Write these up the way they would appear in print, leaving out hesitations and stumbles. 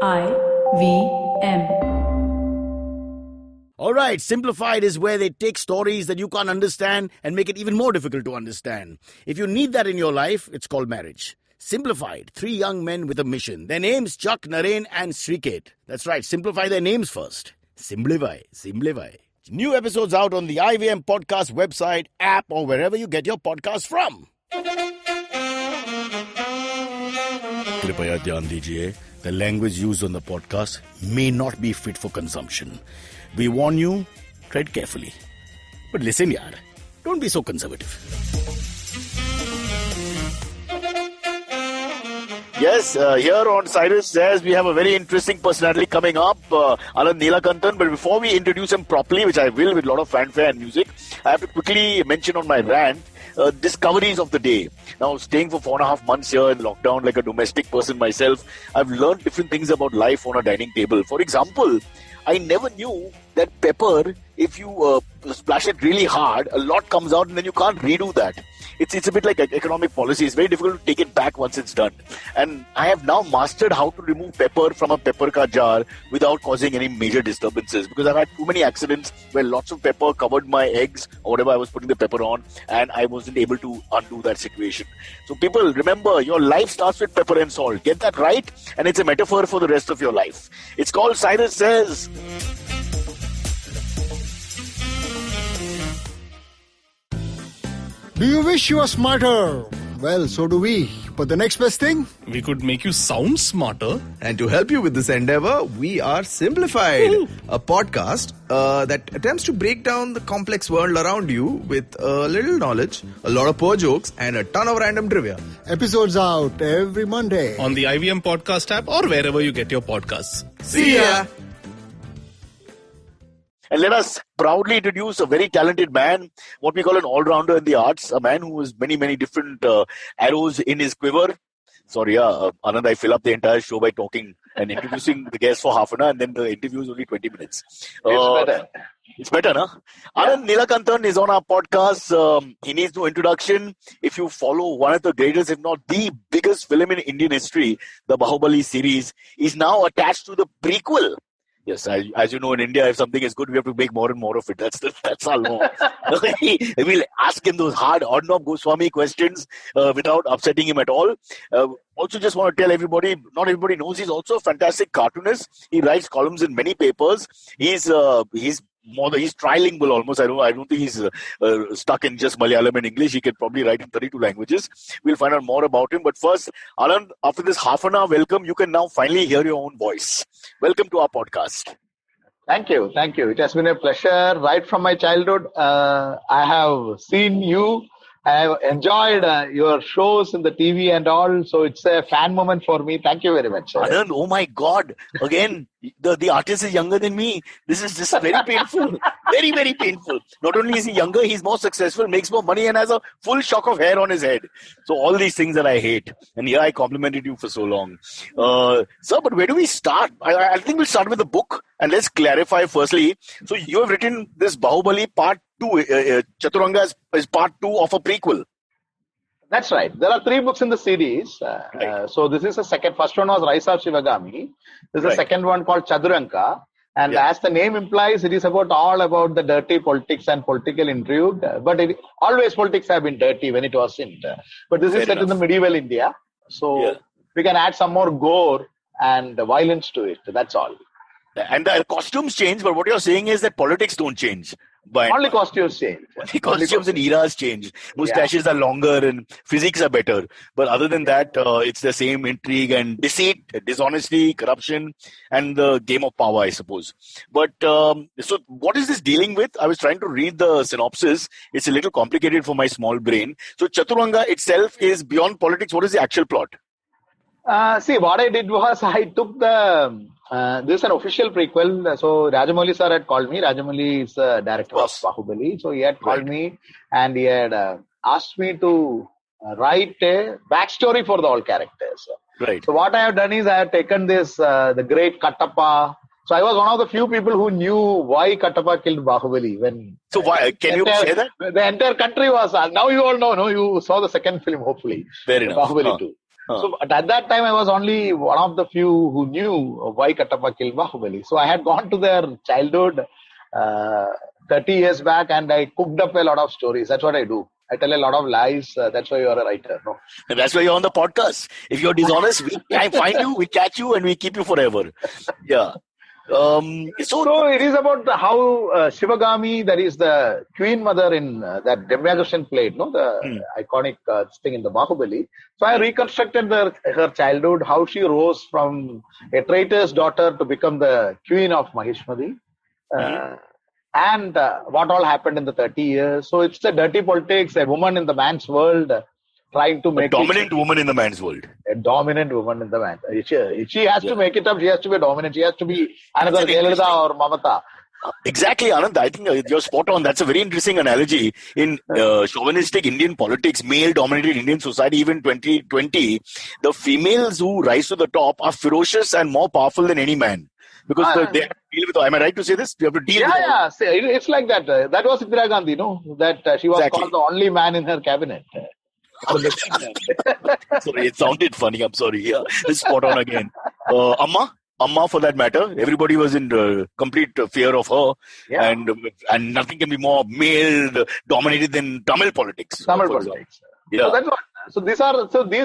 IVM. Alright, Simplified is where they take stories that you can't understand and make it even more difficult to understand. If you need that in your life, it's called marriage. Simplified, 3 young men with a mission. Their names, Chuck, Naren and Sriket. That's right, simplify their names first. Simplify. New episodes out on the IVM Podcast website, app or wherever you get your podcast from. कृपया ध्यान दीजिए, the language used on the podcast may not be fit for consumption. We warn you, tread carefully. But listen yaar, don't be so conservative. Yes, here on Cyrus Says, we have a very interesting personality coming up, Anand Neelakantan. But before we introduce him properly, which I will with a lot of fanfare and music, I have to quickly mention on my rant, discoveries of the day. Now, staying for 4.5 months here in lockdown like a domestic person myself, I've learned different things about life on a dining table. For example, I never knew that pepper, if you splash it really hard, a lot comes out and then you can't redo that. It's a bit like economic policy. It's very difficult to take it back once it's done. And I have now mastered how to remove pepper from a pepper ka jar without causing any major disturbances, because I've had too many accidents where lots of pepper covered my eggs or whatever I was putting the pepper on, and I wasn't able to undo that situation. So people, remember, your life starts with pepper and salt. Get that right, and it's a metaphor for the rest of your life. It's called Cyrus Says. Do you wish you were smarter? Well, so do we. But the next best thing? We could make you sound smarter. And to help you with this endeavor, we are Simplified, a podcast that attempts to break down the complex world around you with a little knowledge, a lot of poor jokes, and a ton of random trivia. Episodes out every Monday. On the IVM Podcast app or wherever you get your podcasts. See ya! And let us proudly introduce a very talented man, what we call an all-rounder in the arts, a man who has many, many different arrows in his quiver. Sorry, Anand, I fill up the entire show by talking and introducing the guest for half an hour, and then the interview is only 20 minutes. It's better, no? Anand Neelakantan is on our podcast. He needs no introduction. If you follow one of the greatest, if not the biggest film in Indian history, the Bahubali series, is now attached to the prequel. Yes, as you know, in India, if something is good, we have to make more and more of it. That's our law. We'll ask him those hard Arnab Goswami questions without upsetting him at all. Also, just want to tell everybody, not everybody knows, he's also a fantastic cartoonist. He writes columns in many papers. He's trilingual almost. I don't think he's stuck in just Malayalam and English. He can probably write in 32 languages. We'll find out more about him. But first, Anand, after this half an hour welcome, you can now finally hear your own voice. Welcome to our podcast. Thank you. It has been a pleasure. Right from my childhood, I have seen you. I have enjoyed your shows in the TV and all. So it's a fan moment for me. Thank you very much. Anand, oh my God. Again, the artist is younger than me. This is just very painful. Very, very painful. Not only is he younger, he's more successful, makes more money, and has a full shock of hair on his head. So all these things that I hate. And here I complimented you for so long. Sir, but where do we start? I think we'll start with the book. And let's clarify firstly. So you have written this Bahubali Part 2. Chaturanga is Part 2 of a prequel. That's right. There are 3 books in the series. Right. So this is the second. First one was Rise of Shivagami. This is the second one called Chaturanga. And as the name implies, it is all about the dirty politics and political intrigue. But always politics have been dirty when it wasn't. But this is set in the medieval India. So we can add some more gore and violence to it. That's all. And the costumes change, but what you're saying is that politics don't change. Only costumes change. Only costumes and eras change. Mustaches are longer and physiques are better. But other than that, it's the same intrigue and deceit, dishonesty, corruption, and the game of power, I suppose. But so what is this dealing with? I was trying to read the synopsis. It's a little complicated for my small brain. So Chaturanga itself is beyond politics. What is the actual plot? See, what I did was I took this is an official prequel. So Rajamouli sir had called me. Rajamouli is the director of Bahubali. So he had called me and he had asked me to write a backstory for all characters. Right. So what I have done is I have taken this, the great Kattappa. So I was one of the few people who knew why Kattappa killed Bahubali. So why? Can you say that? The entire country was, now you all know, no? You saw the second film, hopefully. Fair enough. Bahubali 2. So at that time, I was only one of the few who knew why Kattappa killed Bahubali. So I had gone to their childhood 30 years back, and I cooked up a lot of stories. That's what I do. I tell a lot of lies. That's why you are a writer. No? And that's why you're on the podcast. If you're dishonest, we find you, we catch you, and we keep you forever. Yeah. So it is about how Shivagami, that is the queen mother in that Ramya Krishnan played, no, the iconic thing in the Bahubali. So I reconstructed her childhood, how she rose from a traitor's daughter to become the queen of Mahishmati, and what all happened in the 30 years. So it's the dirty politics, a woman in the man's world. Trying to make a dominant woman in the man's world. A dominant woman in the man. She has to make it up. She has to be dominant. She has to be another Jayalalitha or Mamata. Exactly, Anand. I think you're spot on. That's a very interesting analogy. In chauvinistic Indian politics, male-dominated Indian society, even 2020, the females who rise to the top are ferocious and more powerful than any man. Because they have to deal with. Am I right to say this? You have to deal with. Yeah. It's like that. That was Indira Gandhi, no? That she was called the only man in her cabinet. Sorry, it sounded funny. I'm sorry. Yeah, it's spot on again. Amma, for that matter, everybody was in complete fear of her, and nothing can be more male dominated than Tamil politics. Tamil politics. Yeah. So that's what. So these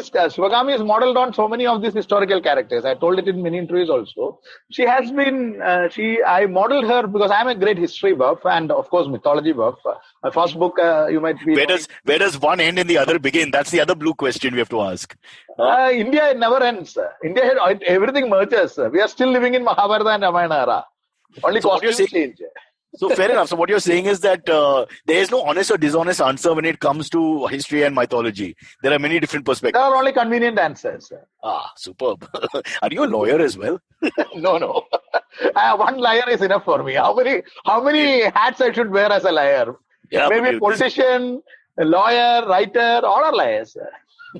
Shivagami is modeled on so many of these historical characters. I told it in many interviews also. She has been, I modeled her because I'm a great history buff and of course mythology buff. My first book, you might be. Where does one end and the other begin? That's the other blue question we have to ask. India never ends. India, everything merges. We are still living in Mahabharata and Ramayana era. Only costumes change. So fair enough. So what you're saying is that there is no honest or dishonest answer when it comes to history and mythology. There are many different perspectives. There are only convenient answers. Superb. Are you a lawyer as well? No. One liar is enough for me. How many hats I should wear as a liar? Yeah, maybe a politician, a lawyer, writer, all are liars.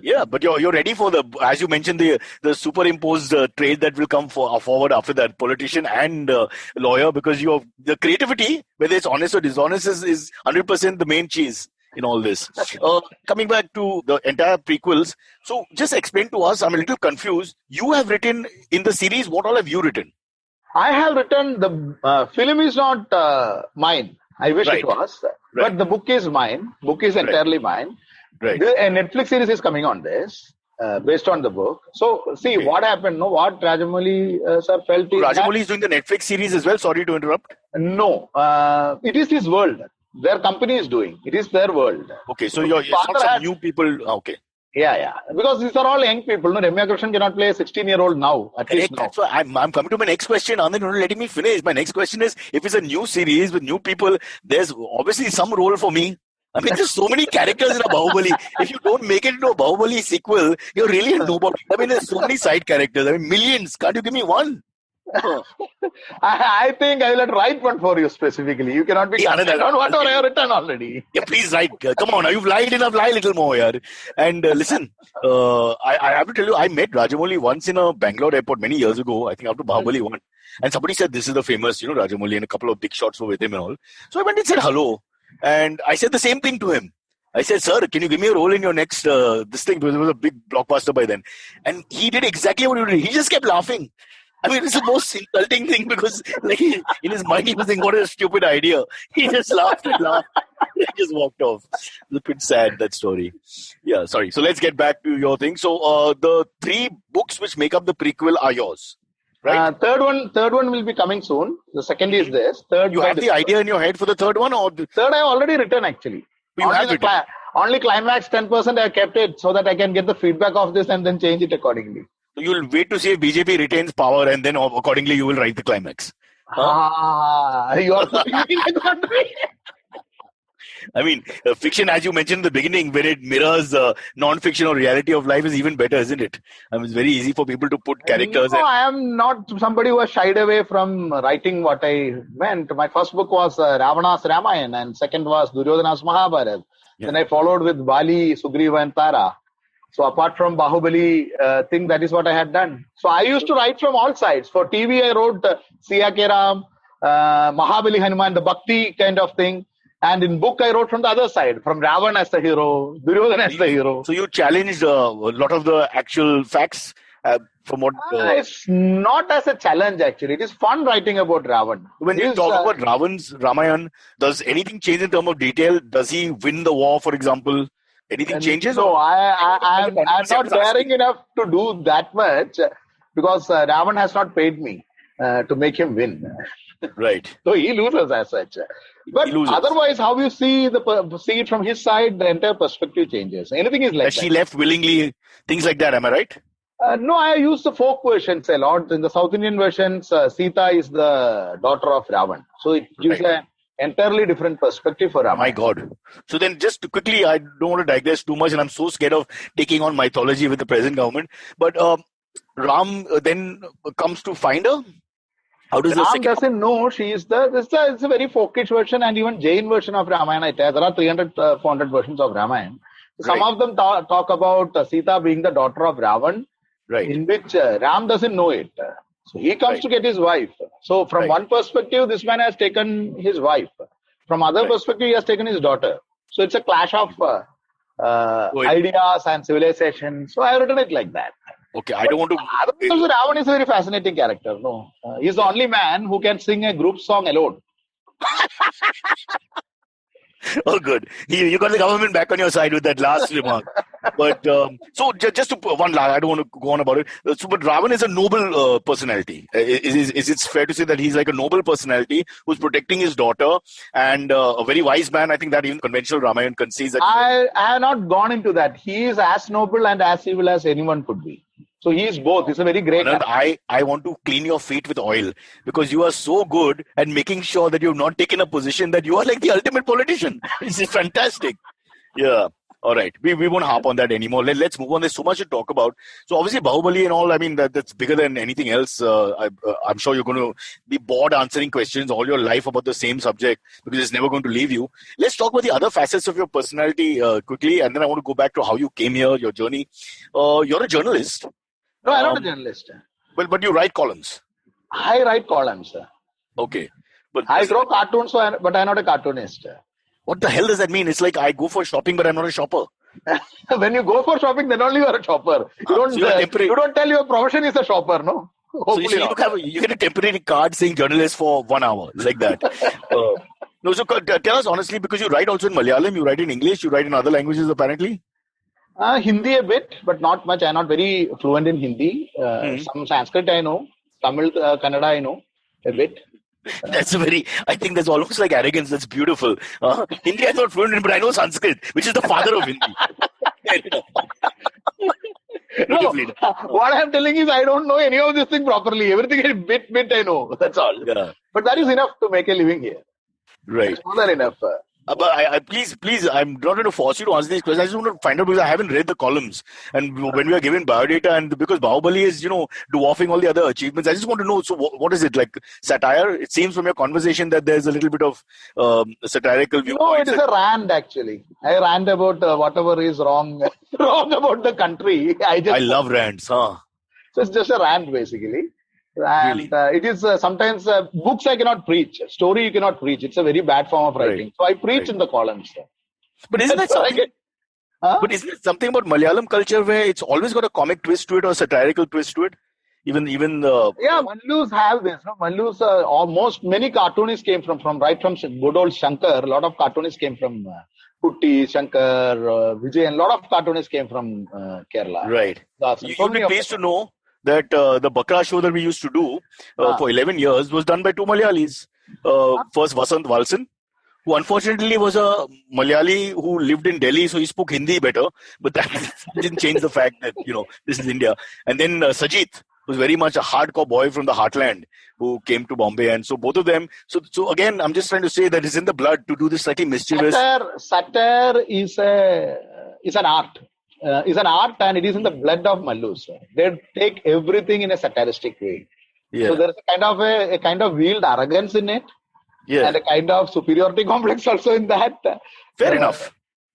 Yeah, but you're ready for as you mentioned, the superimposed trade that will come forward after that, politician and lawyer, because the creativity, whether it's honest or dishonest, is 100% the main cheese in all this. Coming back to the entire prequels, so just explain to us, I'm a little confused. You have written in the series, what all have you written? I have written, the film is not mine. I wish it was, but the book is mine. Book is entirely mine. Right. A Netflix series is coming on this, based on the book. So, see, what happened, what Rajamouli sir felt is Rajamouli is doing the Netflix series as well, sorry to interrupt. No, it is his world. Their company is doing. It is their world. Okay, so it's not some new people, okay. Yeah. Because these are all young people. No, Ramya Krishnan cannot play a 16-year-old now. That's why I'm coming to my next question. Anand, you're not letting me finish. My next question is, if it's a new series with new people, there's obviously some role for me. I mean, there's so many characters in a Bahubali. If you don't make it into a Bahubali sequel, you're really a nobody. I mean, there's so many side characters. I mean, millions. Can't you give me one? I think I will have to write one for you specifically. You cannot be on whatever I have written already. Yeah, please write. Come on, you've lied enough. Lie a little more, yaar. And listen, I have to tell you, I met Rajamouli once in a Bangalore airport many years ago. I think after Bahubali 1. And somebody said, this is the famous, Rajamouli, and a couple of big shots were with him and all. So I went and said hello. And I said the same thing to him. I said, sir, can you give me a role in your next, this thing? Because it was a big blockbuster by then. And he did exactly what he did. He just kept laughing. I mean, it's the most insulting thing because in his mind, he was thinking, what a stupid idea. He just laughed and laughed. He just walked off. It's a bit sad, that story. Yeah, sorry. So let's get back to your thing. So the 3 books which make up the prequel are yours. Right. Third one will be coming soon. The second is this. You have the idea in your head for the third one, or third I have already written actually. Only climax 10% I kept it so that I can get the feedback of this and then change it accordingly. So you'll wait to see if BJP retains power and then accordingly you will write the climax. You are I mean, fiction, as you mentioned in the beginning, when it mirrors non-fiction or reality of life is even better, isn't it? I mean, it's very easy for people to put characters. No, I am not somebody who has shied away from writing what I meant. My first book was Ravana's Ramayana and second was Duryodhana's Mahabharata. Yeah. Then I followed with Bali, Sugriva and Tara. So apart from Bahubali thing, that is what I had done. So I used to write from all sides. For TV, I wrote Siya Ke Ram, Mahabali Hanuman, the Bhakti kind of thing. And in book, I wrote from the other side, from Ravan as the hero, Duryodhana as the hero. So you challenged a lot of the actual facts from what. It's not as a challenge, actually. It is fun writing about Ravan. When you talk about Ravan's Ramayan, does anything change in terms of detail? Does he win the war, for example? Anything changes? No, I'm not daring enough to do that much because Ravan has not paid me to make him win. Right. So he loses as such. But otherwise, how you see it from his side, the entire perspective changes. Anything is like that. She left willingly, things like that. Am I right? No, I use the folk versions a lot. In the South Indian versions, Sita is the daughter of Ravan. So it gives an entirely different perspective for Ravan. My God. So then just quickly, I don't want to digress too much and I'm so scared of taking on mythology with the present government. But Ram then comes to find her? How does Ram doesn't know she is it's a very folkish version and even Jain version of Ramayana. There are 300, 400 versions of Ramayana. Some of them talk about Sita being the daughter of Ravan, in which Ram doesn't know it. So he comes to get his wife. So from one perspective, this man has taken his wife. From other perspective, he has taken his daughter. So it's a clash of ideas and civilization. So I have written it like that. Okay, I don't want to. Ravan is a very fascinating character. No, he's the only man who can sing a group song alone. Oh, good. You got the government back on your side with that last remark. But so just to one last, I don't want to go on about it. So, but Ravan is a noble personality. Is it fair to say that he's like a noble personality who's protecting his daughter and a very wise man? I think that even conventional Ramayana concedes that. I have not gone into that. He is as noble and as evil as anyone could be. So he is both. He's a very great man. I want to clean your feet with oil because you are so good at making sure that you've not taken a position that you are like the ultimate politician. This is fantastic. Yeah. All right. We won't harp on that anymore. Let's move on. There's so much to talk about. So obviously Bahubali and all, I mean, that's bigger than anything else. I'm sure you're going to be bored answering questions all your life about the same subject because it's never going to leave you. Let's talk about the other facets of your personality quickly. And then I want to go back to how you came here, your journey. You're a journalist. No, I'm not a journalist. But you write columns. I write columns. Okay. But I draw cartoons, but I'm not a cartoonist. What the hell does that mean? It's like I go for shopping, but I'm not a shopper. When you go for shopping, then only you are a shopper. You don't tell your profession is a shopper, no? Hopefully so you get a temporary card saying journalist for 1 hour. It's like that. No, so tell us honestly, because you write also in Malayalam, you write in English, you write in other languages apparently? Hindi a bit, but not much. I'm not very fluent in Hindi. Some Sanskrit I know. Tamil, Kannada I know a bit. I think that's almost like arrogance. That's beautiful. Hindi I'm not fluent in, but I know Sanskrit, which is the father of Hindi. No, what I'm telling is I don't know any of this thing properly. Everything is bit I know. That's all. Yeah. But that is enough to make a living here. Right. That's more than enough. But please, I'm not going to force you to answer these questions. I just want to find out because I haven't read the columns. And when we are given biodata and because Bahubali is, dwarfing all the other achievements, I just want to know, so what is it, like satire? It seems from your conversation that there's a little bit of satirical view. No, it is a rant actually. I rant about whatever is wrong about the country. I love rants, huh? So it's just a rant basically. And really? It is sometimes books I cannot preach. Story you cannot preach. It's a very bad form of writing. So I preach in the columns. But isn't that something? But isn't it something about Malayalam culture where it's always got a comic twist to it or a satirical twist to it? Even yeah, Mallus have this. No? Mallus, almost many cartoonists came from good old Shankar. A lot of cartoonists came from Putti, Shankar, Vijay. A lot of cartoonists came from Kerala. Right. You'll be pleased to know that the Bakra show that we used to do for 11 years was done by two Malayalis. First, Vasant Valsan, who unfortunately was a Malayali who lived in Delhi, so he spoke Hindi better. But that didn't change the fact that, this is India. And then Sajit, who's very much a hardcore boy from the heartland who came to Bombay. And so both of them. So again, I'm just trying to say that it's in the blood to do this slightly mischievous. Satire is an art. Is an art and it is in the blood of Mallus. They take everything in a satiristic way. Yeah. So there is a kind of veiled arrogance in it. Yeah. And a kind of superiority complex also in that. Fair enough.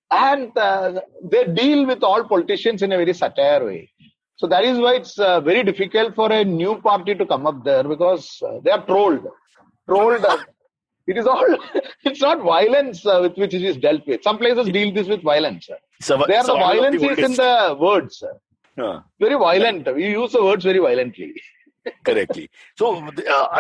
And they deal with all politicians in a very satire way. So that is why it's very difficult for a new party to come up there because they are trolled. It is all, it's not violence with which it is dealt with. Some places deal this with violence. There the violence is in the words. Very violent. We use the words very violently. Correctly. So,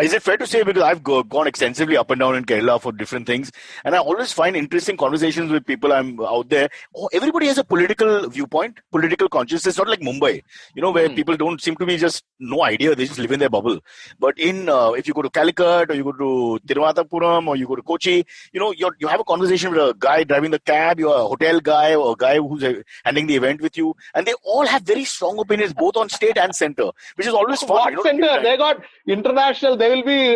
is it fair to say, because I've gone extensively up and down in Kerala for different things, and I always find interesting conversations with people I'm out there. Everybody has a political viewpoint, political consciousness, not like Mumbai, where people don't seem to be just no idea. They just live in their bubble. But if you go to Calicut, or you go to Tiruvananthapuram, or you go to Kochi, you have a conversation with a guy driving the cab, you're a hotel guy, or a guy who's handling the event with you, and they all have very strong opinions, both on state and center, which is always fun. They got international. They will be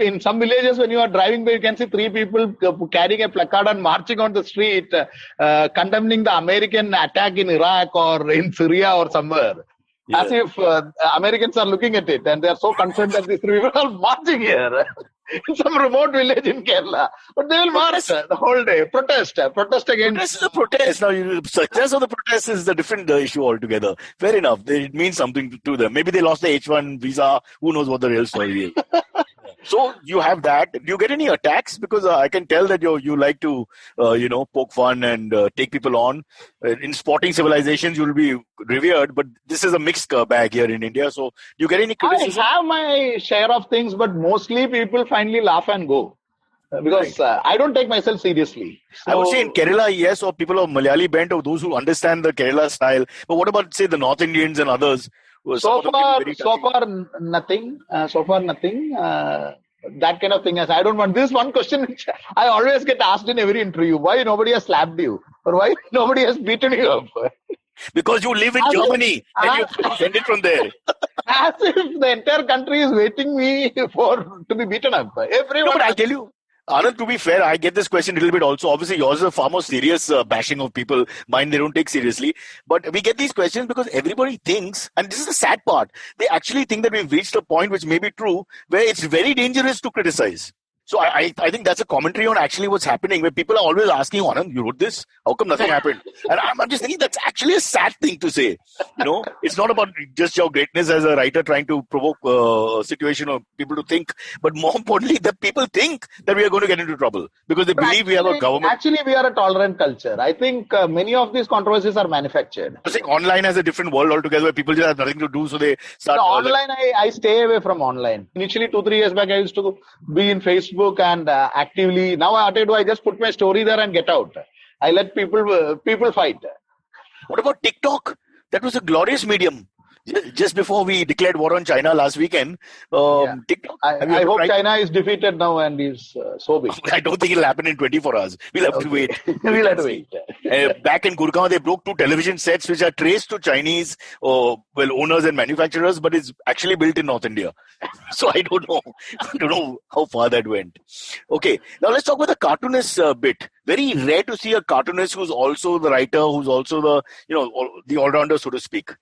in some villages when you are driving by, you can see 3 people carrying a placard and marching on the street, condemning the American attack in Iraq or in Syria or somewhere. Yeah. As if Americans are looking at it and they are so concerned that these 3 people are marching here in some remote village in Kerala. But they will march the whole day, protest against. Protest is a protest. Now, success of the protest is a different issue altogether. Fair enough. It means something to them. Maybe they lost the H1 visa. Who knows what the real story is. So you have that. Do you get any attacks? Because I can tell that you like to, poke fun and take people on. In sporting civilizations, you'll be revered, but this is a mixed bag here in India. So do you get any criticism? I have my share of things, but mostly people finally laugh and go. Because I don't take myself seriously. So, I would say in Kerala, yes, or people of Malayali bent, or those who understand the Kerala style. But what about, say, the North Indians and others? So far, nothing. That kind of thing. I don't want this one question which I always get asked in every interview. Why nobody has slapped you? Or why nobody has beaten you up? Because you live in Germany and you send it from there. As if the entire country is waiting me to be beaten up. Everyone. No, but I'll tell you. Anand, to be fair, I get this question a little bit also. Obviously, yours is a far more serious bashing of people. Mine, they don't take seriously. But we get these questions because everybody thinks, and this is the sad part, they actually think that we've reached a point which may be true, where it's very dangerous to criticize. So I think that's a commentary on actually what's happening, where people are always asking, Anand, you wrote this? How come nothing happened? And I'm just thinking that's actually a sad thing to say. It's not about just your greatness as a writer trying to provoke a situation or people to think, but more importantly, that people think that we are going to get into trouble because they believe we have a government. Actually, we are a tolerant culture. I think many of these controversies are manufactured. I think online has a different world altogether where people just have nothing to do, so they start. Online, I stay away from online. Initially, 2-3 years back, I used to be in Facebook and actively. Now I just put my story there and get out. I let people fight. What about TikTok? That was a glorious medium. Just before we declared war on China last weekend, TikTok. I hope China is defeated now and is so big. I don't think it'll happen in 24 hours. We'll have to wait. We'll have to wait. Back in Gurgaon, they broke 2 television sets which are traced to Chinese owners and manufacturers, but it's actually built in North India. So I don't know. I don't know how far that went. Okay, now let's talk about the cartoonist bit. Very rare to see a cartoonist who's also the writer, who's also the all-rounder, so to speak.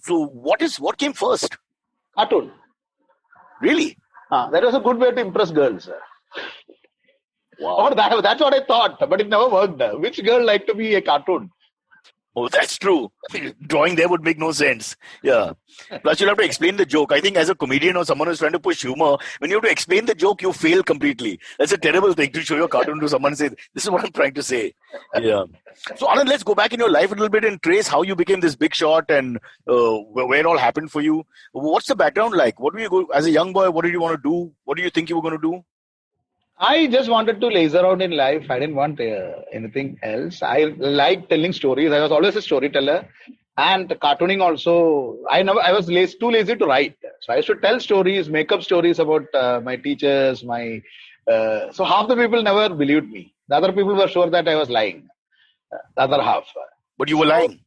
So what came first? Cartoon. Really? That was a good way to impress girls. Wow. Or that's what I thought, but it never worked. Which girl liked to be a cartoon? Oh, that's true. Drawing there would make no sense. Yeah. Plus, you'll have to explain the joke. I think as a comedian or someone who's trying to push humor, when you have to explain the joke, you fail completely. That's a terrible thing to show your cartoon to someone and say, this is what I'm trying to say. Yeah. So, Anand, let's go back in your life a little bit and trace how you became this big shot and where it all happened for you. What's the background like? What do you go as a young boy? What did you want to do? What do you think you were going to do? I just wanted to laze around in life. I didn't want anything else. I liked telling stories. I was always a storyteller. And cartooning also, I was too lazy to write. So I used to tell stories, make up stories about my teachers, so half the people never believed me. The other people were sure that I was lying. The other half. But you were lying.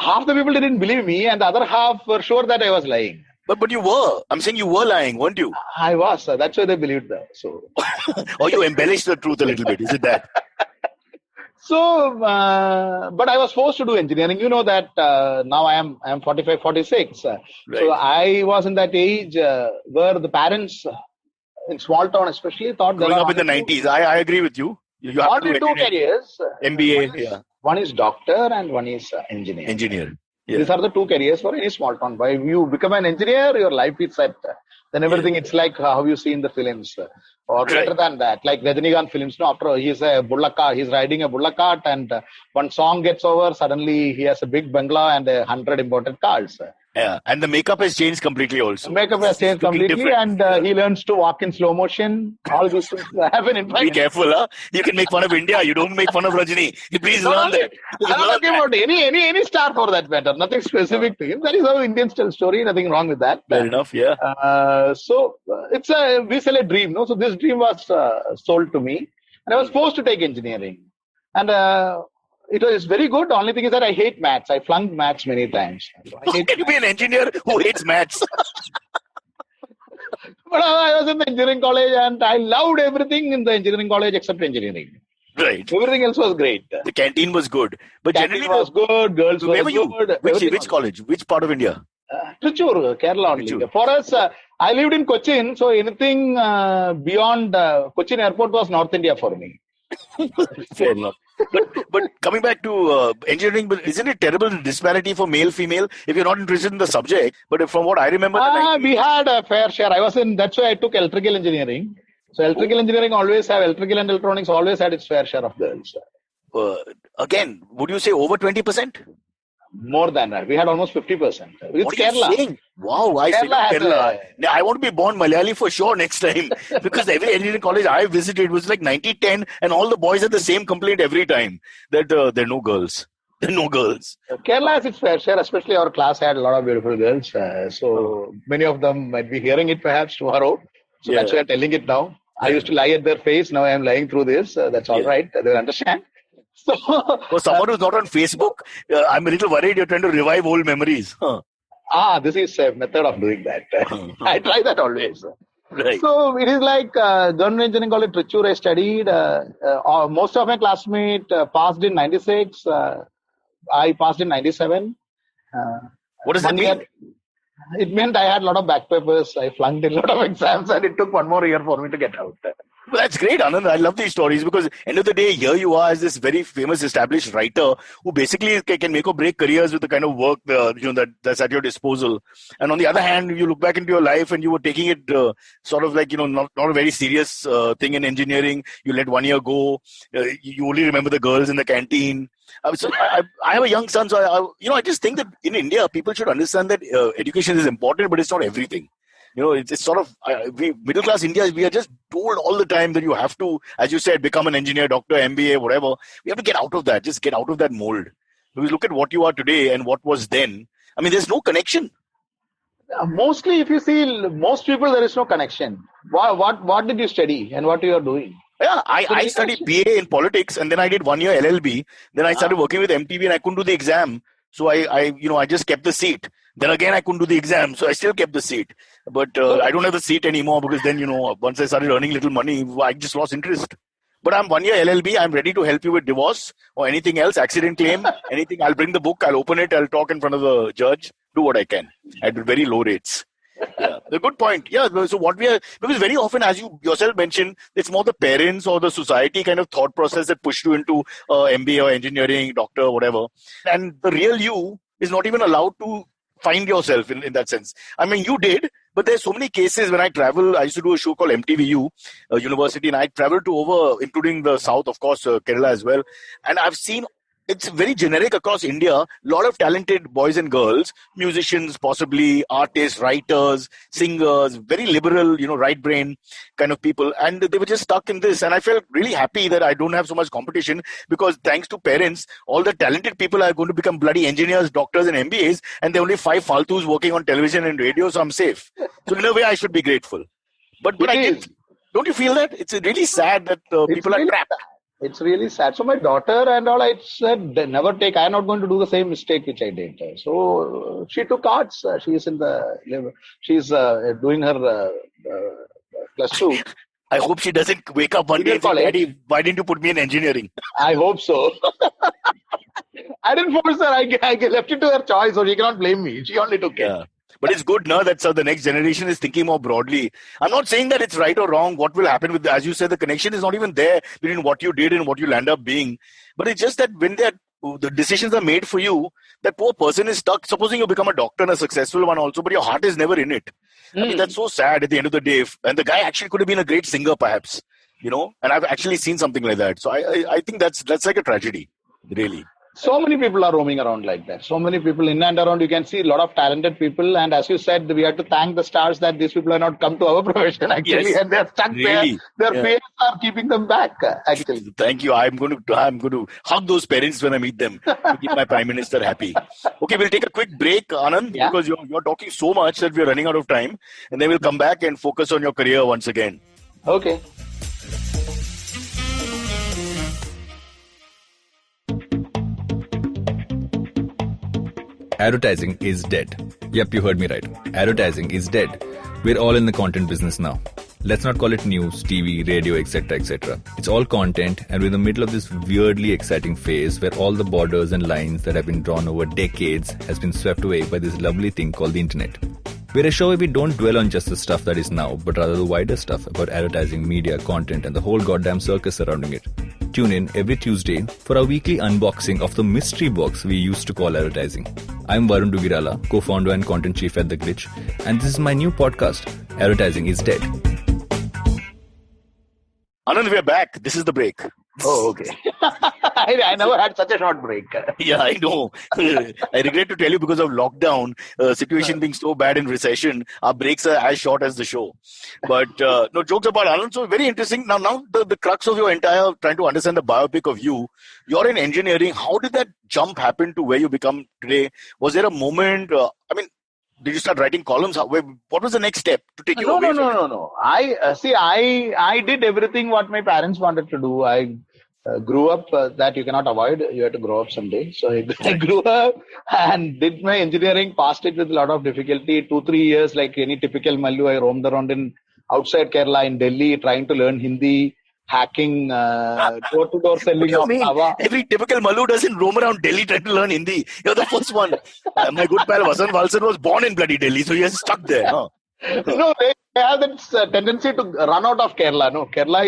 Half the people didn't believe me and the other half were sure that I was lying. But you were. I'm saying you were lying, weren't you? I was. That's why they believed that. So. Or you embellished the truth a little bit. Is it that? So, but I was forced to do engineering. You know that now I am 45, 46. Right. So I was in that age where the parents in small town especially thought growing up in the 90s. I agree with you. You have only 2 careers. MBA. One is doctor and one is engineer. Engineer. Yeah. These are the 2 careers for any small town. By you become an engineer, your life is set. then everything it's like how you see in the films, or better than that, like Rajinikanth films. No, after he's a bullock cart, he's riding a bullock cart, and one song gets over, suddenly he has a big bungalow and 100 imported cars. Yeah, and the makeup has changed completely also. Makeup has changed completely, and he learns to walk in slow motion. All these things happen in fact. Be careful, huh? You can make fun of India. You don't make fun of Rajini. Please learn that. I'm not talking about any star for that matter. Nothing specific to him. That is how Indians tell story. Nothing wrong with that. Fair enough, yeah. So it's we sell a dream, no? So this dream was sold to me, and I was forced to take engineering, and it was very good. The only thing is that I hate maths. I flunked maths many times. So How can you be an engineer who hates maths? But I was in the engineering college, and I loved everything in the engineering college except engineering. Right. Everything else was great. The canteen was good. But Canteen generally, was good. Girls where were were you? good. everything Which was college? Which part of India? Trichure, Kerala only. Trichure. For us, I lived in Cochin, so anything beyond Cochin airport was North India for me. Fair enough. But coming back to engineering, but isn't it terrible disparity for male female if you're not interested in the subject? But from what I remember, We had a fair share. That's why I took electrical engineering. So electrical engineering electrical and electronics always had its fair share of girls. again, would you say over 20%? More than that. We had almost 50%. It's What are you Kerala. saying? Wow, I Kerala has Kerala. Now, I want to be born Malayali for sure next time because every engineering college I visited was like 90-10 and all the boys had the same complaint every time that there are no girls. There are no girls. Kerala has its fair share, especially our class had a lot of beautiful girls. So many of them might be hearing it perhaps tomorrow. So that's why I'm telling it now. I used to lie at their face. Now I am lying through this. That's all right. They'll understand. So, For someone who's not on Facebook, I'm a little worried you're trying to revive old memories. Huh. this is a method of doing that. I try that always. Right. So it is like government engineering college Trichure. I studied. Most of my classmates passed in 96. I passed in 97. What does that mean? It meant I had a lot of back papers. I flunked a lot of exams, and it took one more year for me to get out. Well, that's great, Anand. I love these stories because end of the day, here you are as this very famous established writer who basically can make or break careers with the kind of work that's at your disposal. And on the other hand, you look back into your life and you were taking it sort of like, not a very serious thing in engineering. You let 1 year go. You only remember the girls in the canteen. So I have a young son, so I just think that in India, people should understand that education is important, but it's not everything. It's sort of, we middle class India, we are just told all the time that you have to, as you said, become an engineer, doctor, MBA, whatever. We have to get out of that, just get out of that mold. Because look at what you are today and what was then. I mean, there's no connection. Mostly, if you see, most people, there is no connection. What did you study and what you are doing? Yeah, I studied PA in politics and then I did 1 year LLB. Then I started working with MTV and I couldn't do the exam. So I just kept the seat. Then again, I couldn't do the exam. So I still kept the seat. But I don't have the seat anymore because then, once I started earning little money, I just lost interest. But I'm 1 year LLB. I'm ready to help you with divorce or anything else, accident claim, anything. I'll bring the book. I'll open it. I'll talk in front of the judge. Do what I can at very low rates. Yeah, a good point. Yeah, so because very often, as you yourself mentioned, it's more the parents or the society kind of thought process that pushed you into MBA or engineering, doctor, whatever. And the real you is not even allowed to find yourself in that sense. I mean, you did, but there's so many cases when I travel. I used to do a show called MTVU University, and I traveled to including the South, of course, Kerala as well. And I've seen it's very generic across India. A lot of talented boys and girls, musicians, possibly artists, writers, singers, very liberal, right brain kind of people. And they were just stuck in this. And I felt really happy that I don't have so much competition because thanks to parents, all the talented people are going to become bloody engineers, doctors and MBAs. And there are only 5 faltus working on television and radio. So I'm safe. So in a way, I should be grateful. But don't you feel that? It's really sad that people are trapped. It's really sad. So my daughter and all, I said, never take. I'm not going to do the same mistake which I did. So she took arts. She's doing her +2. I hope she doesn't wake up one day and say, Daddy, why didn't you put me in engineering? I hope so. I didn't force her. I left it to her choice, so she cannot blame me. She only took it. But it's good now that the next generation is thinking more broadly. I'm not saying that it's right or wrong. What will happen as you said, the connection is not even there between what you did and what you'll end up being. But it's just that when they're the decisions are made for you, that poor person is stuck. Supposing you become a doctor and a successful one also, but your heart is never in it. I mean, that's so sad at the end of the day. And the guy actually could have been a great singer, perhaps, and I've actually seen something like that. So I think that's like a tragedy, really. So many people are roaming around like that. So many people in and around. You can see a lot of talented people. And as you said, we have to thank the stars that these people are not come to our profession, actually. Yes, and they're stuck really. there. Their parents are keeping them back, actually. Thank you. I'm going to hug those parents when I meet them to keep my Prime Minister happy. Okay, we'll take a quick break, Anand, because you're talking so much that we're running out of time. And then we'll come back and focus on your career once again. Okay. Advertising is dead. Yep, you heard me right. Advertising is dead. We're all in the content business now. Let's not call it news, TV, radio, etc., etc. It's all content, and we're in the middle of this weirdly exciting phase where all the borders and lines that have been drawn over decades has been swept away by this lovely thing called the internet. We're a show where we don't dwell on just the stuff that is now, but rather the wider stuff about advertising, media, content, and the whole goddamn circus surrounding it. Tune in every Tuesday for our weekly unboxing of the mystery box we used to call advertising. I'm Varun Dugirala, co-founder and content chief at The Glitch, and this is my new podcast, Advertising is Dead. Anand, we're back. This is the break. Oh, okay. I never had such a short break. Yeah, I know. I regret to tell you, because of lockdown, situation being so bad in recession, our breaks are as short as the show. But no, jokes about Anand. So very interesting. Now the crux of your entire trying to understand the biopic of you. You're in engineering. How did that jump happen to where you become today? Was there a moment? Did you start writing columns? What was the next step to take you away? No. I did everything what my parents wanted to do. I grew up that you cannot avoid. You have to grow up someday. So I grew up and did my engineering, passed it with a lot of difficulty. 2-3 years, like any typical Mallu, I roamed around outside Kerala in Delhi, trying to learn Hindi, hacking, door-to-door selling of Tava. Every typical Mallu doesn't roam around Delhi trying to learn Hindi. You're the first one. My good pal Vasant Valsar was born in bloody Delhi, so he has stuck there. Huh? No, they have this tendency to run out of Kerala. No, Kerala